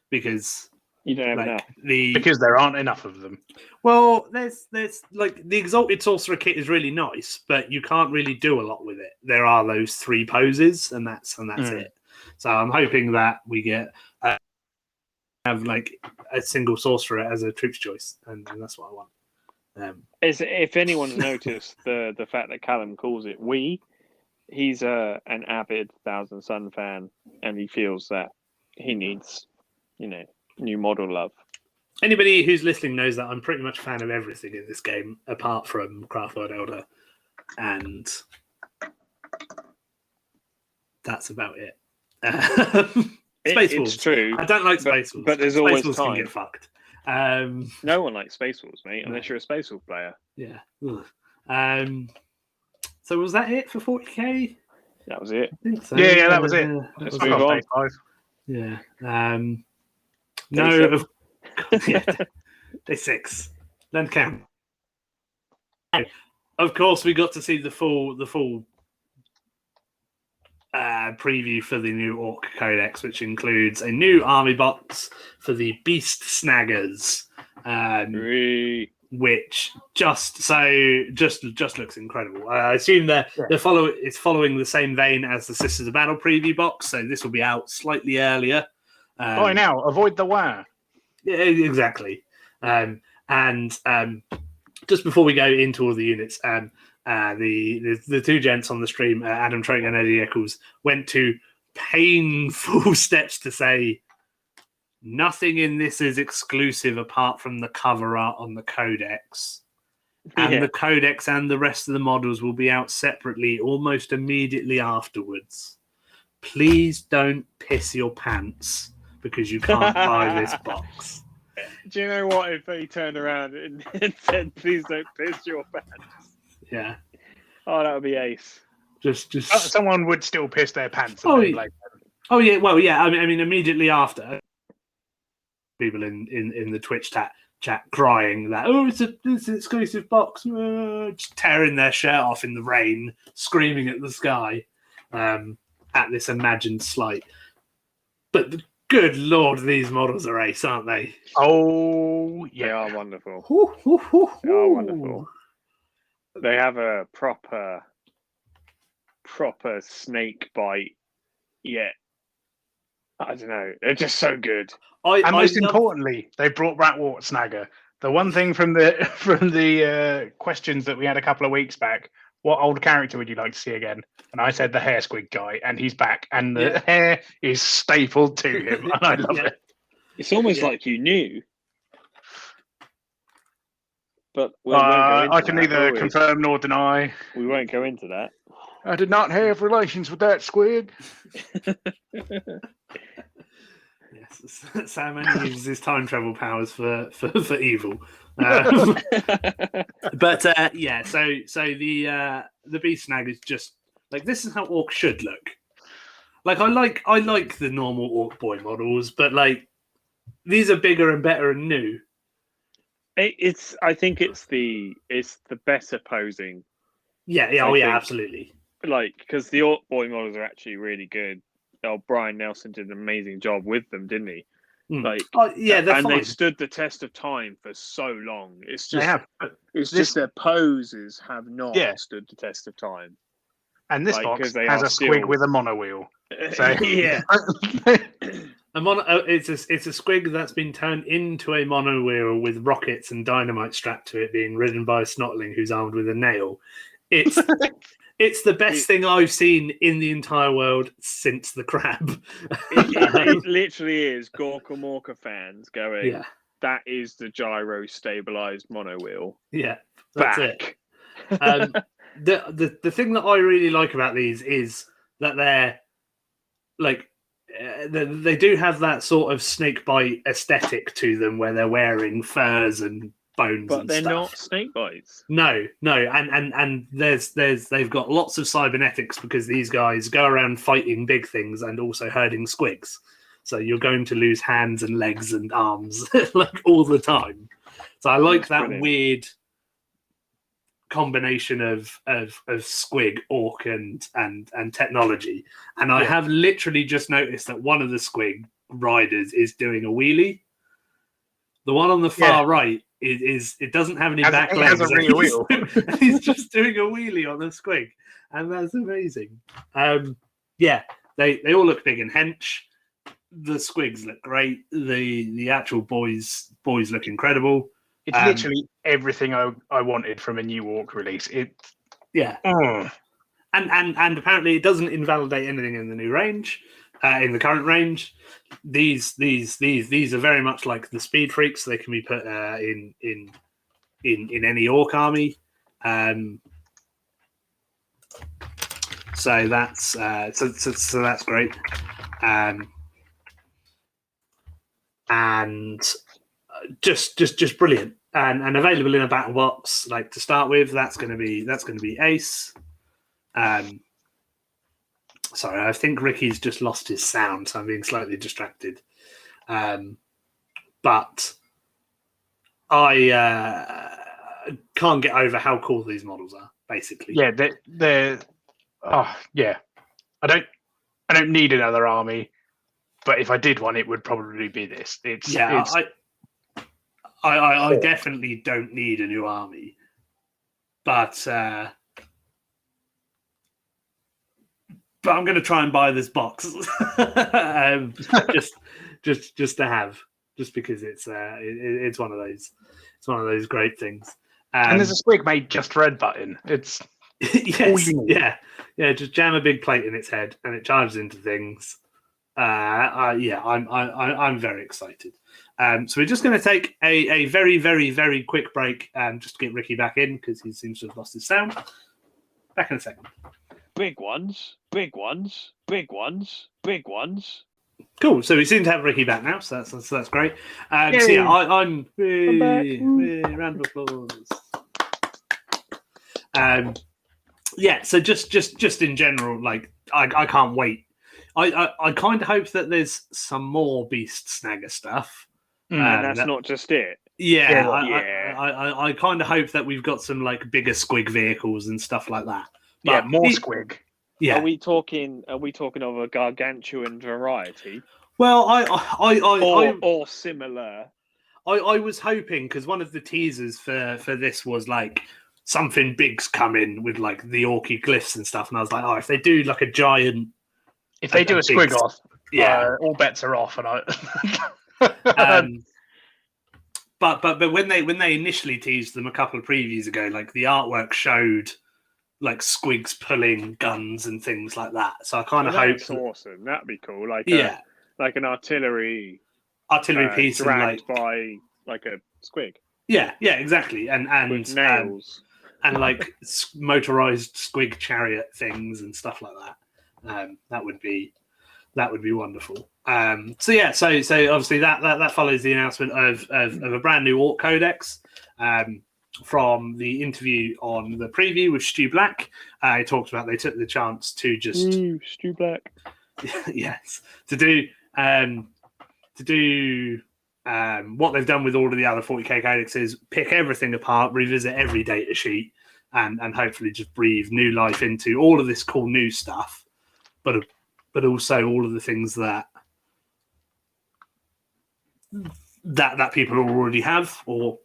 because you don't have enough. Because there aren't enough of them. Well, there's like the Exalted Sorcerer kit is really nice, but you can't really do a lot with it. There are those 3 poses, and that's it. So I'm hoping that we get have like a single sorcerer as a troops choice, and that's what I want. If anyone's noticed the fact that Callum calls it he's an avid Thousand Sun fan, and he feels that he needs, new model love. Anybody who's listening knows that I'm pretty much a fan of everything in this game, apart from Craftworld Elder, and that's about it. Space Wolves. It's true. I don't like Space Wolves, but there's Space always Wolves time. Can get fucked. No one likes Space Wolves, mate, unless you're a Space Wolf player. Yeah. So was that it for 40k? That was it. I think so. Yeah, that was it. Let's move on. Yeah. Day 6. Then count. Of course, we got to see the full preview for the new Orc Codex, which includes a new army box for the Beast Snaggers, which just looks incredible. I assume that it's following the same vein as the Sisters of Battle preview box, so this will be out slightly earlier. By now, avoid the wire. Yeah, exactly. And just before we go into all the units, the 2 gents on the stream, Adam Troke and Eddie Eccles, went to painful steps to say nothing in this is exclusive apart from the cover art on the Codex. And the Codex and the rest of the models will be out separately almost immediately afterwards. Please don't piss your pants because you can't buy this box. Do you know what if they turned around and said, please don't piss your pants? Yeah. Oh, that would be ace. Just someone would still piss their pants. Oh yeah. Well, yeah. I mean, immediately after, people in the Twitch chat crying that it's an exclusive box, just tearing their shirt off in the rain, screaming at the sky at this imagined slight. But good lord, these models are ace, aren't they? Oh, yeah. They are wonderful. They are wonderful. They have a proper snake bite. Yeah. I don't know. They're just so good. Most importantly, they brought Ratwort Snagger. The one thing from the questions that we had a couple of weeks back, what old character would you like to see again? And I said the hair squig guy, and he's back, and the hair is stapled to him, and I love it. It's almost like you knew. But we won't go into I can neither confirm nor deny. We won't go into that. I did not have relations with that squig. Yes, Sam only uses his time travel powers for evil. But so the Beast Snag is just like, this is how Orc should look. Like I like the normal Orc boy models, but like these are bigger and better and new. I think it's the better posing. Yeah, absolutely. Like, because the Orc boy models are actually really good. Brian Nelson did an amazing job with them, didn't he? Like, they're and fine. they stood the test of time for so long. It's just, They have. just their poses have not stood the test of time. And this Like, box 'cause they has are a squig still- with a mono wheel. So Yeah. It's a squig that's been turned into a mono wheel with rockets and dynamite strapped to it, being ridden by a snotling who's armed with a nail. It's the best thing I've seen in the entire world since the crab. It literally is Gorka Morka fans going, Yeah, that is the gyro stabilized mono wheel. yeah, that's Back. it. The thing that I really like about these is that they're like they do have that sort of snake bite aesthetic to them, where they're wearing furs and bones, But and they're stuff. not snake bites. No, and they've got lots of cybernetics because these guys go around fighting big things and also herding squigs. So you're going to lose hands and legs and arms like all the time. So I like that brilliant. weird combination of squig, orc, and technology. And I have literally just noticed that one of the squig riders is doing a wheelie. The one on the far right is it doesn't have any back legs. It has a rear wheel. He's just doing a wheelie on the squig, and that's amazing. They all look big and hench. The squigs look great. The actual boys look incredible. It's literally everything I wanted from a new orc release. And apparently it doesn't invalidate anything in the new range, in the current range. These are very much like the speed freaks. They can be put in any orc army. So that's so that's great. And just brilliant. And available in a battle box, like to start with. That's going to be ace. Sorry, I think Ricky's just lost his sound, so I'm being slightly distracted. But I can't get over how cool these models are. Basically, yeah, they're I don't need another army, but if I did one, it would probably be this. I definitely don't need a new army, but I'm going to try and buy this box just to have, just because it's one of those great things. And there's a squig made just for Red Button. It's just jam a big plate in its head and it charges into things. I'm very excited. So we're just going to take a very, very, very quick break just to get Ricky back in because he seems to have lost his sound. Back in a second. Big ones, big ones, big ones, big ones. Cool. So we seem to have Ricky back now, so that's great. I'm back. round of applause. So just in general, like I can't wait. I kind of hope that there's some more Beast Snagger stuff. And that's not just it. I kind of hope that we've got some like bigger squig vehicles and stuff like that. But more squig. Yeah. Are we talking of a gargantuan variety? Well, or similar. I was hoping, because one of the teasers for this was like something big's coming with like the Orky glyphs and stuff, and I was like, if they do like a giant, if they do a squig off, all bets are off. And but when they initially teased them a couple of previews ago, like the artwork showed like squigs pulling guns and things like that. So I kind of hope that's awesome. That'd be cool. Like an artillery piece dragged by like a squig. Yeah, exactly. And with nails and like motorized squig chariot things and stuff like that. That would be wonderful. So obviously that follows the announcement of a brand new Orc Codex. From the interview on the preview with Stu Black, he talked about they took the chance to just Stu Black, yes, to do what they've done with all of the other 40k codexes, pick everything apart, revisit every data sheet, and hopefully just breathe new life into all of this cool new stuff. But but also all of the things that people already have, or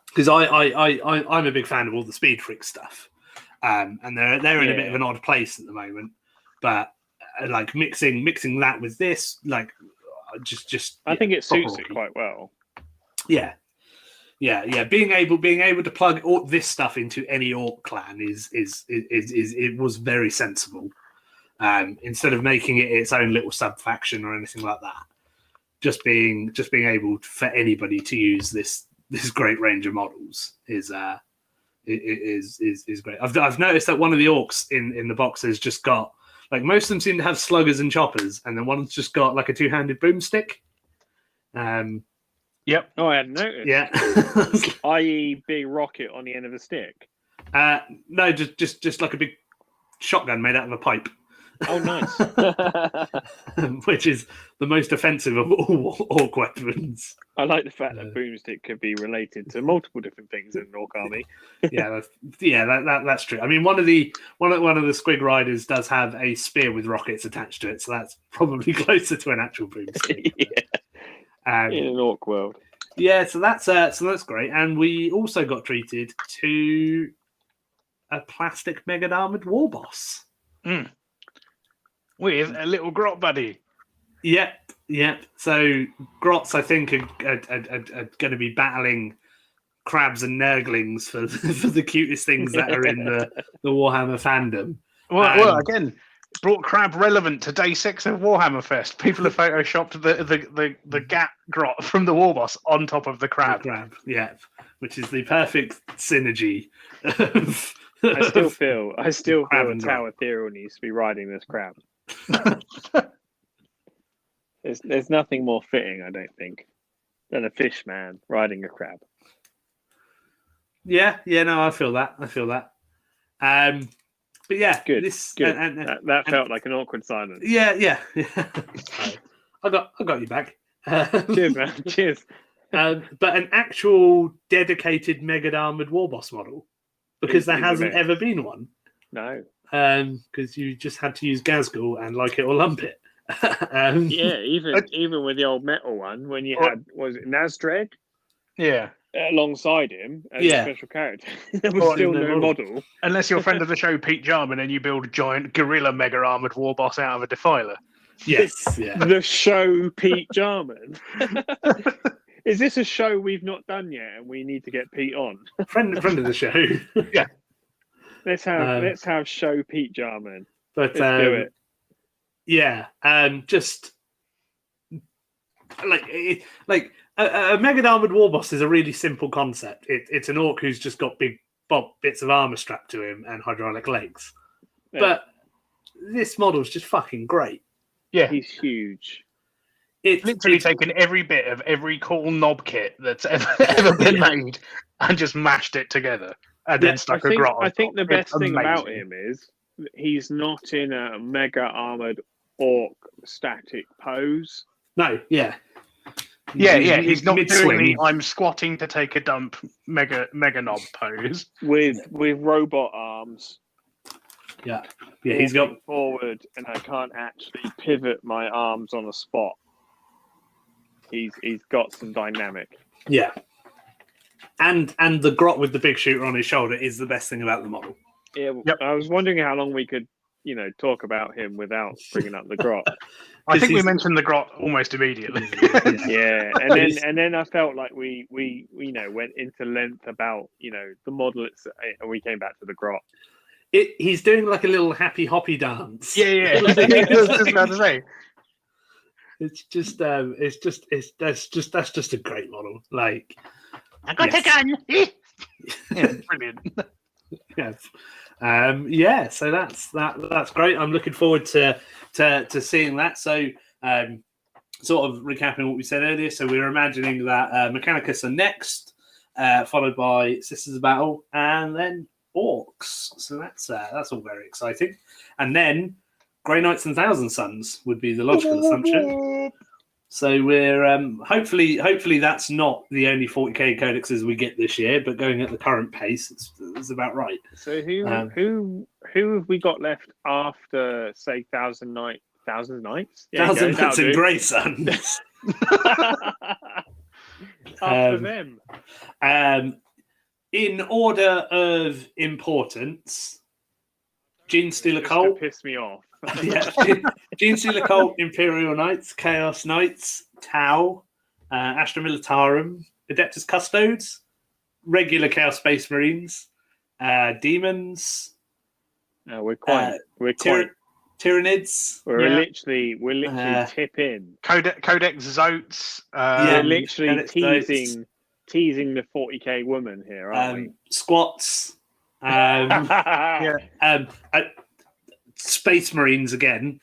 because I'm a big fan of all the Speed Freak stuff, and they're in a bit of an odd place at the moment, but like mixing that with this, like just I think it suits it quite well. Yeah. Being able to plug all this stuff into any orc clan is it was very sensible. Instead of making it its own little sub faction or anything like that, just being able for anybody to use this great range of models is great. I've noticed that one of the orcs in the box has just got, like, most of them seem to have sluggers and choppers, and then one's just got like a two-handed boomstick. Yep. Oh, I hadn't noticed. Yeah. I.e., big rocket on the end of a stick. No, just like a big shotgun made out of a pipe. Oh, nice. Which is the most offensive of all orc weapons. I like the fact that boomstick could be related to multiple different things in an orc army. That's true. I mean, one of the Squig Riders does have a spear with rockets attached to it, so that's probably closer to an actual boomstick. In an orc world. Yeah, so that's great. And we also got treated to a plastic mega armored war boss. With a little grot buddy. Yep. So grots, I think, are going to be battling crabs and nurglings for the cutest things that are in the Warhammer fandom. Well, again, brought crab relevant to day 6 of Warhammerfest. People have photoshopped the Gat grot from the war boss on top of the crab. Which is the perfect synergy. I still feel Tower Ethereal needs to be riding this crab. There's nothing more fitting, I don't think, than a fish man riding a crab. No, I feel that. But yeah, good. Good. That felt and, like an awkward silence. Yeah. I got you back. Cheers, man. Cheers. But an actual dedicated mega armored war boss model, because there hasn't ever been one. No. Because you just had to use Gazgul and like it or lump it. Even with the old metal one, when you had, was it Nazdred? Yeah. Alongside him as a special character. There was still no model. Unless you're a friend of the show, Pete Jarman, and you build a giant gorilla mega armored war boss out of a defiler. Yes. The show Pete Jarman. Is this a show we've not done yet and we need to get Pete on? Friend of the show. Yeah. Let's have show Pete Jarman. But let's do it. Yeah, just like a mega armored war boss is a really simple concept. It's an orc who's just got big bits of armor strapped to him and hydraulic legs. Yeah. But this model's just fucking great. Yeah, he's huge. It's literally taken every bit of every cool knob kit that's ever been made and just mashed it together and then stuck a grot on I think top. The best thing about him is he's not in a mega armored orc static pose. No, yeah. He's not doing the I'm squatting to take a dump mega knob pose with robot arms. Yeah, he's got forward, and I can't actually pivot my arms on a spot. He's got some dynamic. Yeah, and the grot with the big shooter on his shoulder is the best thing about the model. Yeah, I was wondering how long we could, talk about him without bringing up the grot. I think we mentioned the grot almost immediately. Yeah, and then I felt like we went into length about the model, and we came back to the grot. He's doing like a little happy hoppy dance. Yeah. I was just about to say. That's just a great model. Like, I got a gun. Yeah, brilliant. Yeah. So that's great. I'm looking forward to seeing that. So, sort of recapping what we said earlier. So we were imagining that Mechanicus are next, followed by Sisters of Battle, and then Orcs. So that's all very exciting. And then Grey Knights and Thousand Suns would be the logical assumption. So we're hopefully that's not the only 40k codexes we get this year, but going at the current pace, it's about right. So who have we got left after, say, Thousand Thousand Knights. Thousand Knights and do. Grey Sons. After them. In order of importance, Genestealer Just to Cult. piss me off. Yeah, Genestealer Cult, Imperial Knights, Chaos Knights, Tau, Astra Militarum, Adeptus Custodes, regular Chaos Space Marines, Demons. We're quite Tyranids. We're literally tip in. Codex Zotes. We're literally Codex teasing the 40k woman here, aren't we? Squats. Space Marines again.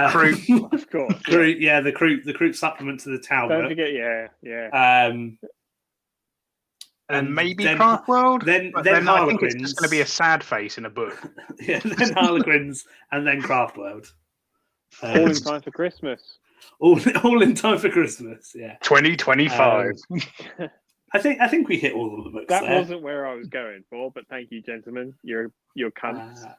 Crew. Of course. Crew, the crew supplement to the Tau. Don't forget, yeah. And maybe Craft World. Then I Harlequins. think it's just going to be a sad face in a book. Yeah, then Harlequins, and then Craft World. All in time for Christmas. All in time for Christmas. Yeah. 2025. I think we hit all of the books. That there. wasn't where I was going for, but thank you, gentlemen. You're cunts.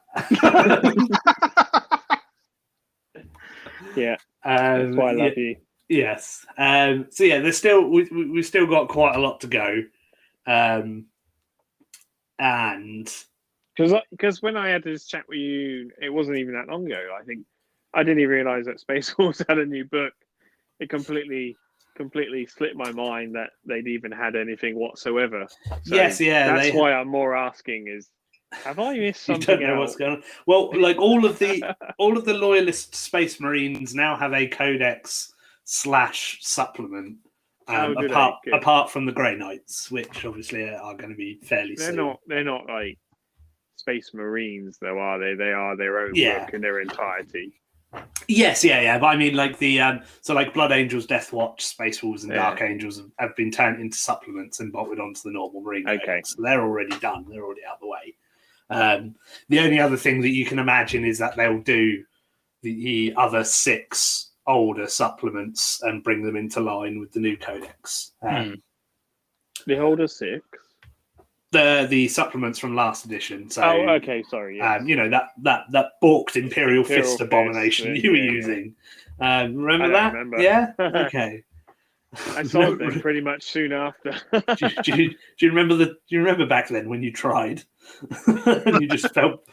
Yeah. That's why I love you. Yes. So yeah, there's still we've still got quite a lot to go. And because when I had this chat with you, it wasn't even that long ago. I think I didn't even realize that Space Wars had a new book. It completely slipped my mind that they'd even had anything whatsoever. So yes, yeah. That's why I'm more asking is, have I missed something? You don't know what's going on. Well, like all of the loyalist Space Marines now have a Codex / supplement. Apart from the Grey Knights, which obviously are going to be fairly soon. They're not like Space Marines, though, are they? They are their own book in their entirety. Yes, yeah. But I mean, like so like Blood Angels, Death Watch, Space Wolves, and Dark Angels have been turned into supplements and bolted onto the normal Marine. Okay, so they're already done. They're already out of the way. The only other thing that you can imagine is that they'll do the other 6 older supplements and bring them into line with the new codex. The older 6? The supplements from last edition. So, okay, sorry. Yes. That balked Imperial Fist abomination you were using. Remember that? Remember. Yeah. Okay. I sold them pretty much soon after. do you remember Do you remember back then when you tried and you just felt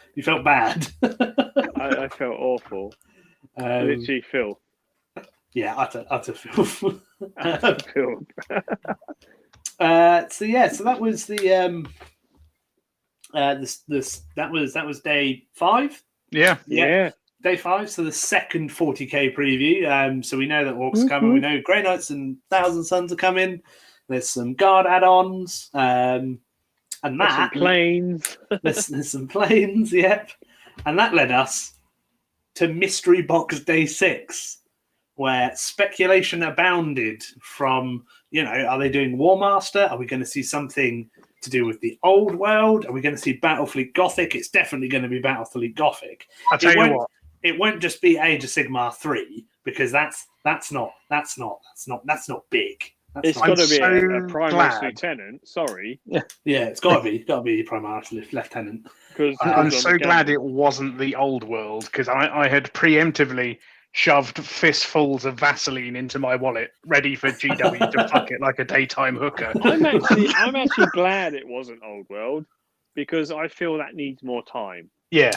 bad? I felt awful. Literally filth. Yeah, utter filth. Filth. So that was the that was day 5. Yeah. Day 5. So the second 40k preview. So we know that Orcs are coming. We know Grey Knights and Thousand Sons are coming. There's some Guard add-ons. And there's some planes. there's some planes. Yep. And that led us to Mystery Box Day 6. Where speculation abounded from, are they doing War Master? Are we going to see something to do with the old world? Are we going to see Battlefleet Gothic? It's definitely going to be Battlefleet Gothic. I'll tell you what. It won't just be Age of Sigmar 3 because that's not big. It's got to be a Primus Lieutenant. Sorry. Yeah, it's got to be Primus Lieutenant. Because I'm so glad it wasn't the old world because I had preemptively shoved fistfuls of Vaseline into my wallet, ready for GW to fuck it like a daytime hooker. I'm actually glad it wasn't Old World because I feel that needs more time. Yeah.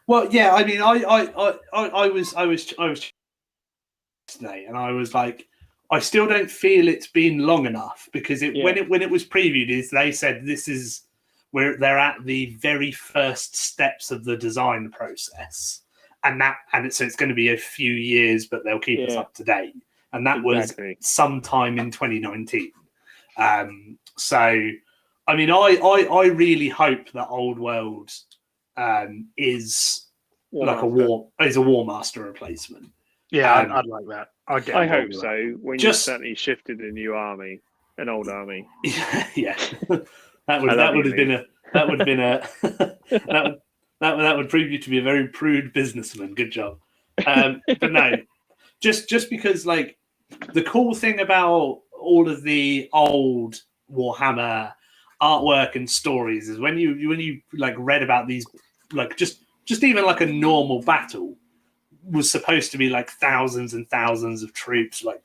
Well, yeah. I mean, I was today, and I was like, I still don't feel it's been long enough because when it was previewed, they said this is where they're at the very first steps of the design process. So it's going to be a few years, but they'll keep us up to date. And that was sometime in 2019. So, I mean, I really hope that Old World is a War Master replacement. Yeah, I'd like that. I hope so. When you certainly shifted a new army, an old army. Yeah, that would prove you to be a very prude businessman. Good job. But no, just because like the cool thing about all of the old Warhammer artwork and stories is when you like read about these, like just even like a normal battle, was supposed to be like thousands and thousands of troops, like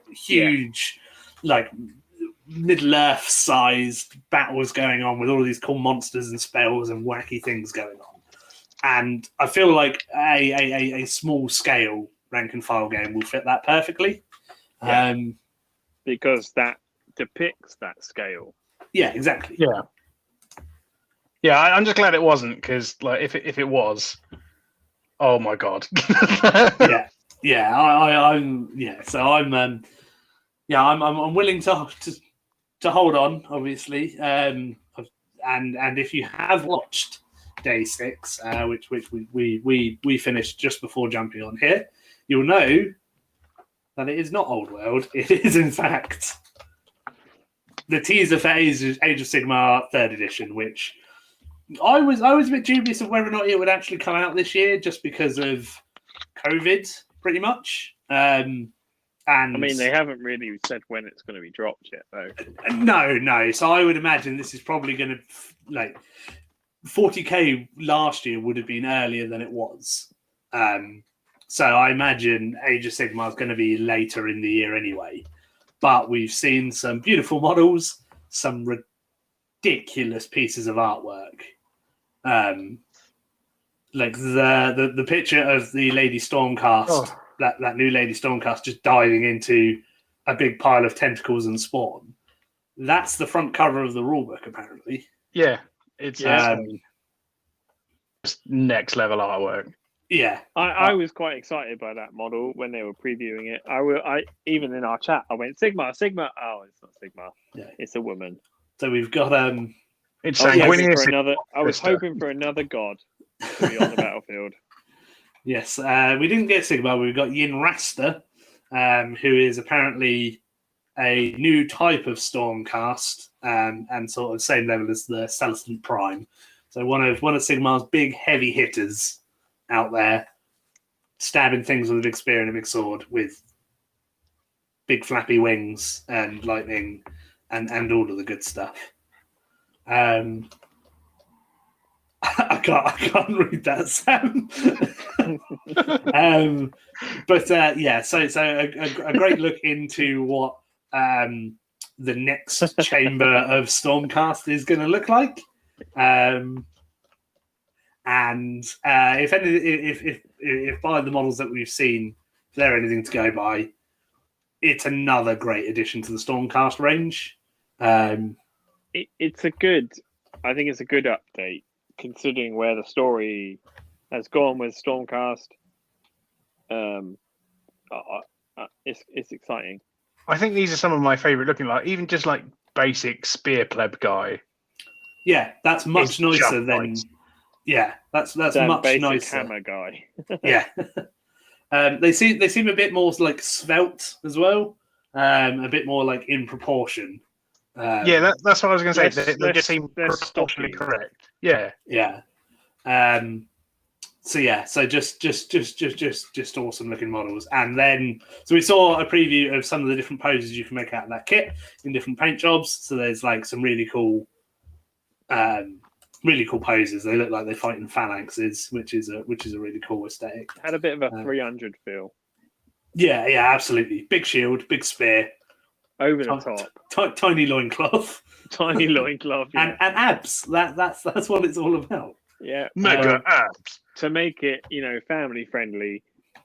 huge, like Middle-earth sized battles going on with all of these cool monsters and spells and wacky things going on. And I feel like a small scale rank and file game will fit that perfectly. Yeah. Because that depicts that scale. Yeah, exactly. Yeah, I'm just glad it wasn't, because like if it was, oh my god. I'm willing to hold on, obviously. And if you have watched Day 6, which we finished just before jumping on here, you'll know that it is not Old World. It is, in fact, the teaser for Age of Sigmar 3rd edition, which I was a bit dubious of whether or not it would actually come out this year, just because of COVID, pretty much. And I mean, they haven't really said when it's going to be dropped yet, though. No. So I would imagine this is probably going to, like, 40k last year would have been earlier than it was. So I imagine Age of Sigmar is going to be later in the year anyway. But we've seen some beautiful models, some ridiculous pieces of artwork. Like the picture of the Lady Stormcast, that new Lady Stormcast just diving into a big pile of tentacles and spawn. That's the front cover of the rulebook, apparently. Yeah, it's next level artwork. Yeah, I was quite excited by that model when they were previewing it. I even in our chat, I went Sigma. Oh, it's not Sigma. Yeah, it's a woman. So we've got It's I was hoping for another god to be on the battlefield. Yes, we didn't get Sigma. We've got Yin Rasta, who is apparently a new type of Stormcast, and sort of same level as the Celestant Prime. So one of Sigmar's big heavy hitters out there, stabbing things with a big spear and a big sword with big flappy wings and lightning and all of the good stuff. I can't read that, Sam. So a great look into what the next chamber of Stormcast is going to look like. And if by the models that we've seen, if they're anything to go by, it's another great addition to the Stormcast range. I think it's a good update, considering where the story has gone with Stormcast. It's exciting. I think these are some of my favorite looking, like even just like basic spear pleb guy. Yeah, that's much nicer than. Nice. Yeah, that's much basic nicer. Hammer guy. Yeah, they seem a bit more like svelte as well, a bit more like in proportion. Yeah, that's what I was going to say. They just seem proportionally correct. Yeah. So just awesome looking models. And then so we saw a preview of some of the different poses you can make out of that kit in different paint jobs. So there's like some really cool poses. They look like they're fighting phalanxes, which is a really cool aesthetic. Had a bit of a 300 feel. Yeah, absolutely. Big shield, big spear. Over the top. Tiny loincloth. Tiny loincloth, yeah. and abs. That's what it's all about. Yeah. Mega abs. To make it, family friendly,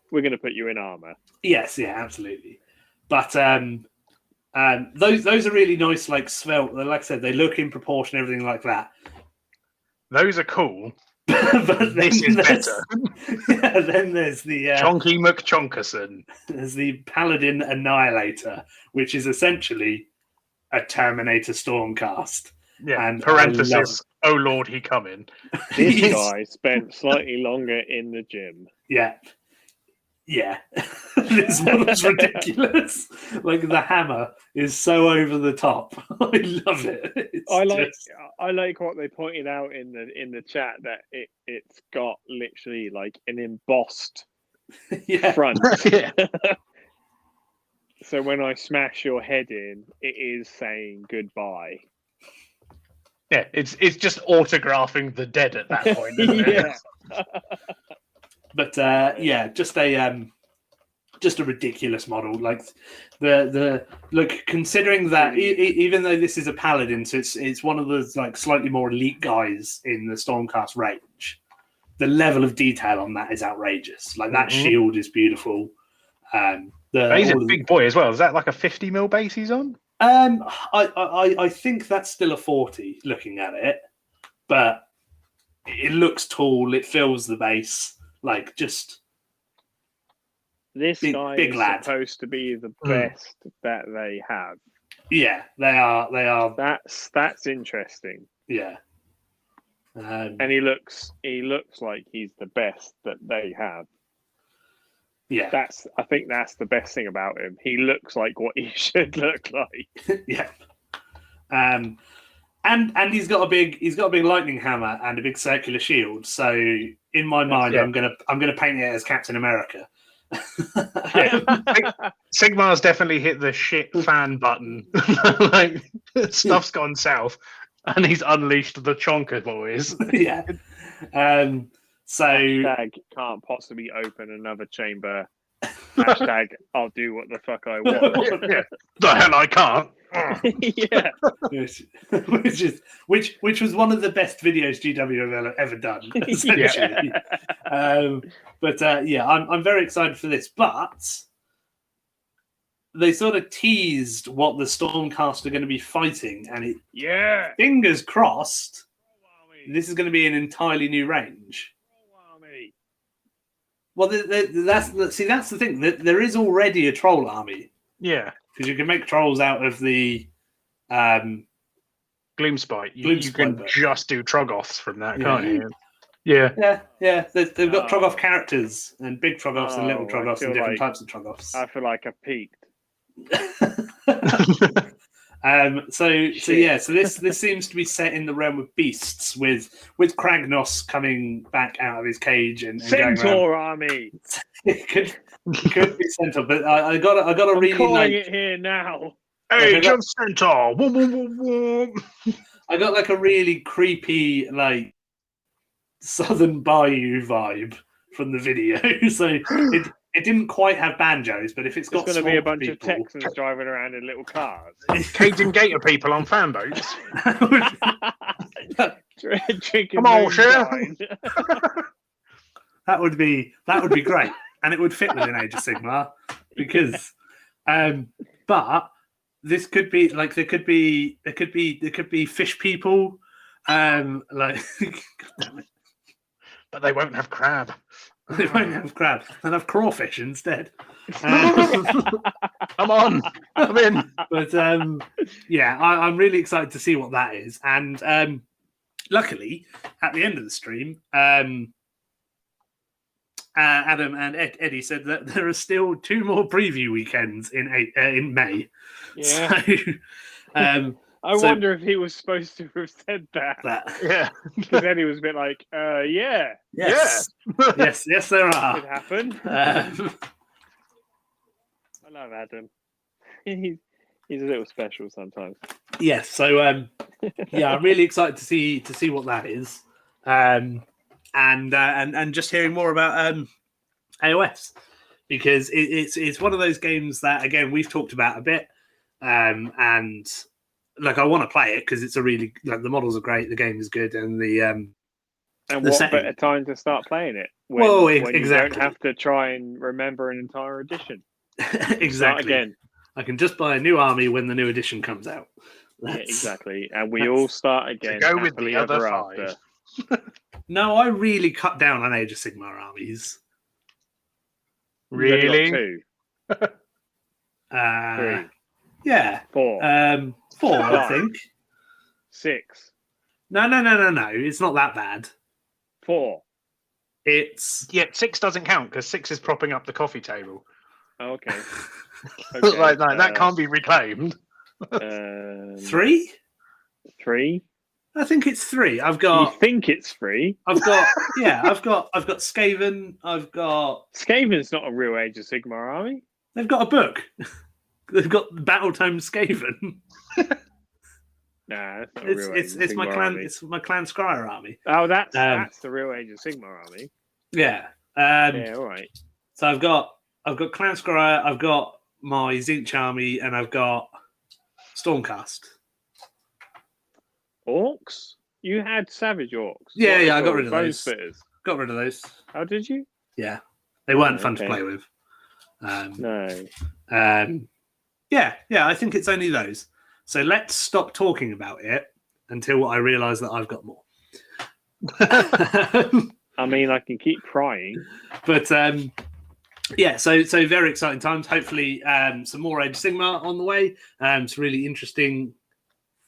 we're going to put you in armor. Yes, yeah, absolutely. But those are really nice, like svelte. Like I said, they look in proportion, everything like that. Those are cool. But this is better. Yeah, then there's the Chonky McChonkerson. There's the Paladin Annihilator, which is essentially a Terminator Stormcast. Yeah. And parenthesis. Oh Lord, he coming. This guy spent slightly longer in the gym. Yeah. This one's ridiculous. Like the hammer is so over the top. I love it. I like what they pointed out in the chat, that it's got literally like an embossed front. Yeah. So when I smash your head in, it is saying goodbye. Yeah, it's just autographing the dead at that point. Isn't it? But yeah, just a ridiculous model. Like the look, considering that even though this is a paladin, so it's one of the like slightly more elite guys in the Stormcast range. The level of detail on that is outrageous. Like that shield is beautiful. He's a big boy as well. Is that like a 50mm base he's on? I think that's still a 40 looking at it, but it looks tall. It fills the base. Like just this guy big is lad. Supposed to be the best that they have. Yeah, they are. That's interesting. Yeah. And he looks like he's the best that they have. Yeah, I think that's the best thing about him. He looks like what he should look like. Yeah, and he's got a big lightning hammer and a big circular shield. So in my mind, I'm gonna paint it as Captain America. Sigmar's definitely hit the shit fan button. Like stuff's gone south. And he's unleashed the Chonker boys. Yeah. So hashtag can't possibly open another chamber. Hashtag I'll do what the fuck I want. Yeah. The hell I can't. Yeah. which was one of the best videos GW have ever done. Essentially. Yeah. I'm very excited for this, but they sort of teased what the Stormcast are going to be fighting, and fingers crossed, this is going to be an entirely new range. Well, that's the thing. There is already a troll army. Yeah, because you can make trolls out of the Gloomspite. You can just do Troggoths from that, can't you? Yeah. They've got Troggoth characters and big Troggoths and little Troggoths and different types of Troggoths. I feel like I peaked. So this seems to be set in the realm of beasts with Kragnos coming back out of his cage and Centaur army. It could be Centaur, but I got a really calling it here now. Age of Centaur. I got like a really creepy like Southern Bayou vibe from the video. So it didn't quite have banjos, but if it's got going to be a bunch people, of Texans driving around in little cars, caging gator people on fan boats. Drinking Come on, Sheriff. That would be great, and it would fit within Age of Sigmar because, but this could be like there could be fish people, like, but they won't have crab. They won't have crab. They'll have crawfish instead. Come on, I'm in. But yeah, I'm really excited to see what that is. And luckily, at the end of the stream, Adam and Eddie said that there are still 2 more preview weekends in May. Yeah. So, I wonder if he was supposed to have said that. Yeah. Because Eddie was a bit like, yeah. Yes. yes, there are. It happened. I love Adam. He's a little special sometimes. Yes, so yeah, I'm really excited to see what that is. And just hearing more about AOS, because it's one of those games that, again, we've talked about a bit, and like I want to play it because it's a really, like, the models are great, the game is good, and and what better time to start playing it when exactly. You don't have to try and remember an entire edition. Exactly. Again, I can just buy a new army when the new edition comes out. Yeah, exactly, and we all start again. Go with the other 5. No, I really cut down on Age of Sigmar armies. Really? 2. 3. Yeah. 4. 4, I think. 6. No. It's not that bad. 4. It's 6 doesn't count because 6 is propping up the coffee table. Oh, okay. Like that can't be reclaimed. 3. 3. I think it's 3. I've got. You think it's 3? I've got. Yeah, I've got Skaven. I've got. Skaven's not a real Age of Sigmar army. They've got a book. They've got Battletome Skaven. Nah, that's not a real Age of It's Sigmar my clan. army. It's my clan Scryer army. Oh, that's the real Age of Sigmar army. Yeah. Yeah, all right. So I've got Clan Scryer, I've got my Zinch Army, and I've got Stormcast. Orcs? You had Savage Orcs? Yeah, What are yeah, I they got called? rid of Bone those. Spitters. Got rid of those. How did you? Yeah, they weren't fun to okay. play with. No. Yeah, I think it's only those. So let's stop talking about it until I realise that I've got more. I mean, I can keep trying. But yeah, so very exciting times. Hopefully, some more Age of Sigmar on the way. Some really interesting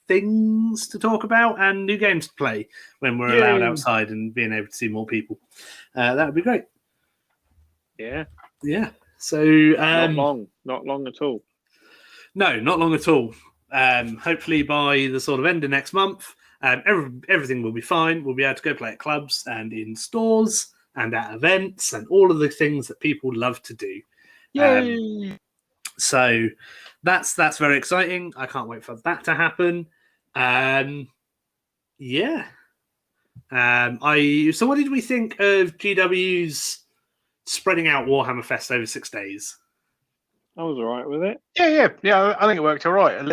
things to talk about and new games to play when we're allowed outside and being able to see more people. That would be great. Yeah. Yeah. So not long at all. No, not long at all. Hopefully by the sort of end of next month, everything will be fine. We'll be able to go play at clubs and in stores and at events and all of the things that people love to do. Yay! So that's very exciting. I can't wait for that to happen. Yeah. So what did we think of GW's spreading out Warhammerfest over 6 days? I was all right with it. Yeah. I think it worked all right. A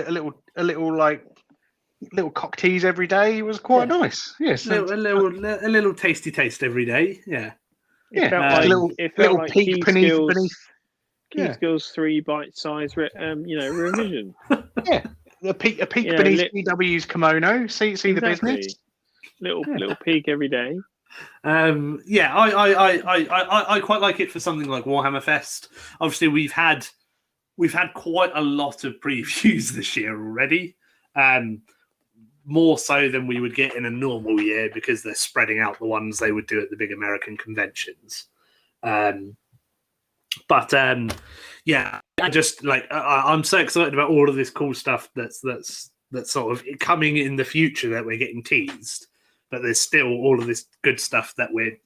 little cock tease every day was quite nice. Yes, a little tasty taste every day. Yeah. It felt like peek beneath. Key Skills 3 bite-sized, revision. Yeah, a peek beneath GW's kimono. See the business. Little peek every day. Yeah, I quite like it for something like Warhammerfest. Obviously, we've had quite a lot of previews this year already. More so than we would get in a normal year because they're spreading out the ones they would do at the big American conventions. But yeah, I just I'm so excited about all of this cool stuff that's sort of coming in the future that we're getting teased. But there's still all of this good stuff that we're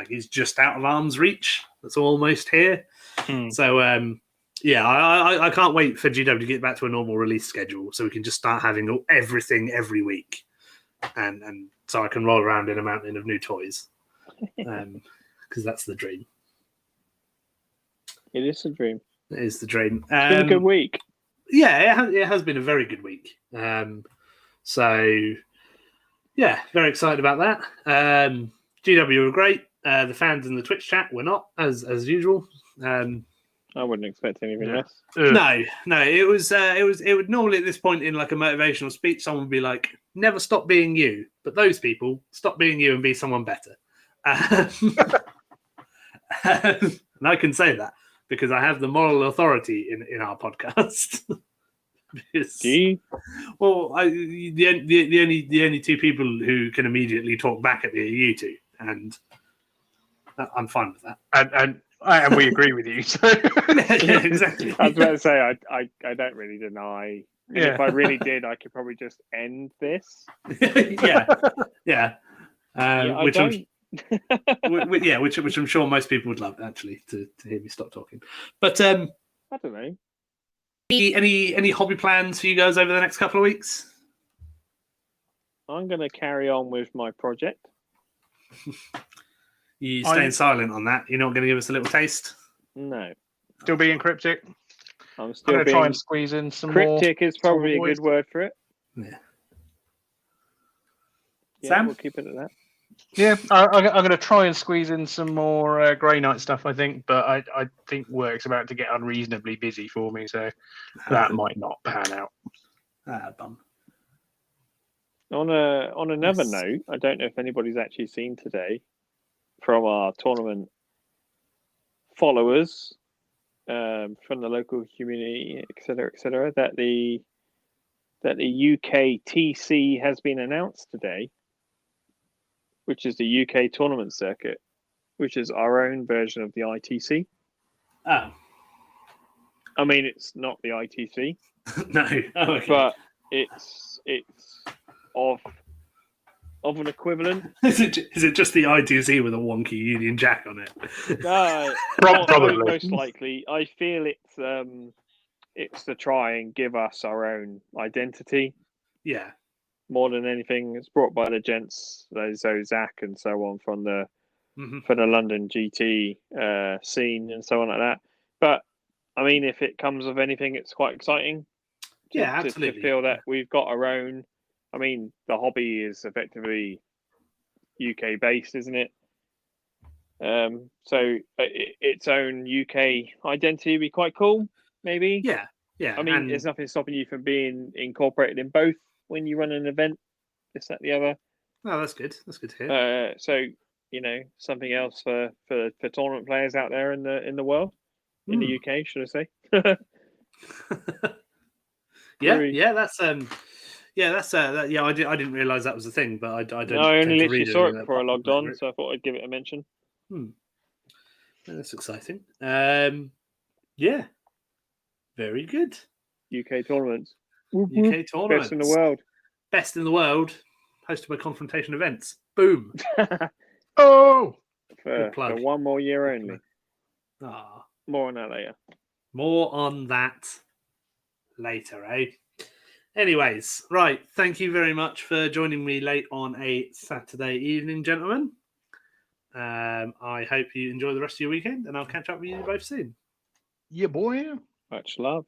is just out of arm's reach. That's almost here. So yeah, I can't wait for GW to get back to a normal release schedule so we can just start having everything every week, and so I can roll around in a mountain of new toys, because that's the dream. It is a dream. It is the dream. It's been a good week. Yeah, it has been a very good week. So yeah, very excited about that. GW were great. The fans in the Twitch chat were not, as usual. I wouldn't expect anything less. No. It would normally at this point in like a motivational speech, someone would be like, "Never stop being you," but those people stop being you and be someone better. And I can say that because I have the moral authority in our podcast. Do you? Well, the only two people who can immediately talk back at me are you two, and I'm fine with that. And we agree with you. So. Yeah, exactly. I was about to say I don't really deny. Yeah. If I really did, I could probably just end this. Yeah. Which I'm sure most people would love actually to hear me stop talking. But I don't know. Any hobby plans for you guys over the next couple of weeks? I'm going to carry on with my project. You staying silent on that? You're not going to give us a little taste? No. Still being cryptic? I'm still going to try and squeeze in some cryptic more. Is probably a good word for it. Yeah. Sam? We'll keep it at that. Yeah, I'm going to try and squeeze in some more Grey Knight stuff, I think, but I think work's about to get unreasonably busy for me, so that might not pan out. Bum. On another note, I don't know if anybody's actually seen today from our tournament followers, from the local community, etc., that the UK TC has been announced today, which is the UK tournament circuit, which is our own version of the ITC. Oh. I mean, it's not the ITC. No. Oh, okay. But it's of an equivalent. Is it just the ITC with a wonky Union Jack on it? Probably. Most likely. I feel it's to try and give us our own identity. Yeah. More than anything, it's brought by the gents, so Zach and so on from the for the London GT scene and so on like that. But I mean, if it comes of anything, it's quite exciting. Absolutely. To feel that we've got our own. I mean, the hobby is effectively UK based, isn't it? So its own UK identity would be quite cool, maybe. Yeah. I mean, there's nothing stopping you from being incorporated in both when you run an event, this, that, the other. Oh, that's good. That's good to hear. So something else for tournament players out there in the world, in the UK, should I say? That's I didn't realize that was a thing, but I don't. No, I only literally saw it before I logged on, so I thought I'd give it a mention. That's exciting. Yeah, very good. UK tournaments. UK tournaments. Best in the world. Best in the world. Hosted by Confrontation Events. Boom. Oh, for 1 more year only. More on that later. More on that later, eh? Anyways, right. Thank you very much for joining me late on a Saturday evening, gentlemen. I hope you enjoy the rest of your weekend, and I'll catch up with you both soon. Yeah, boy. Much love.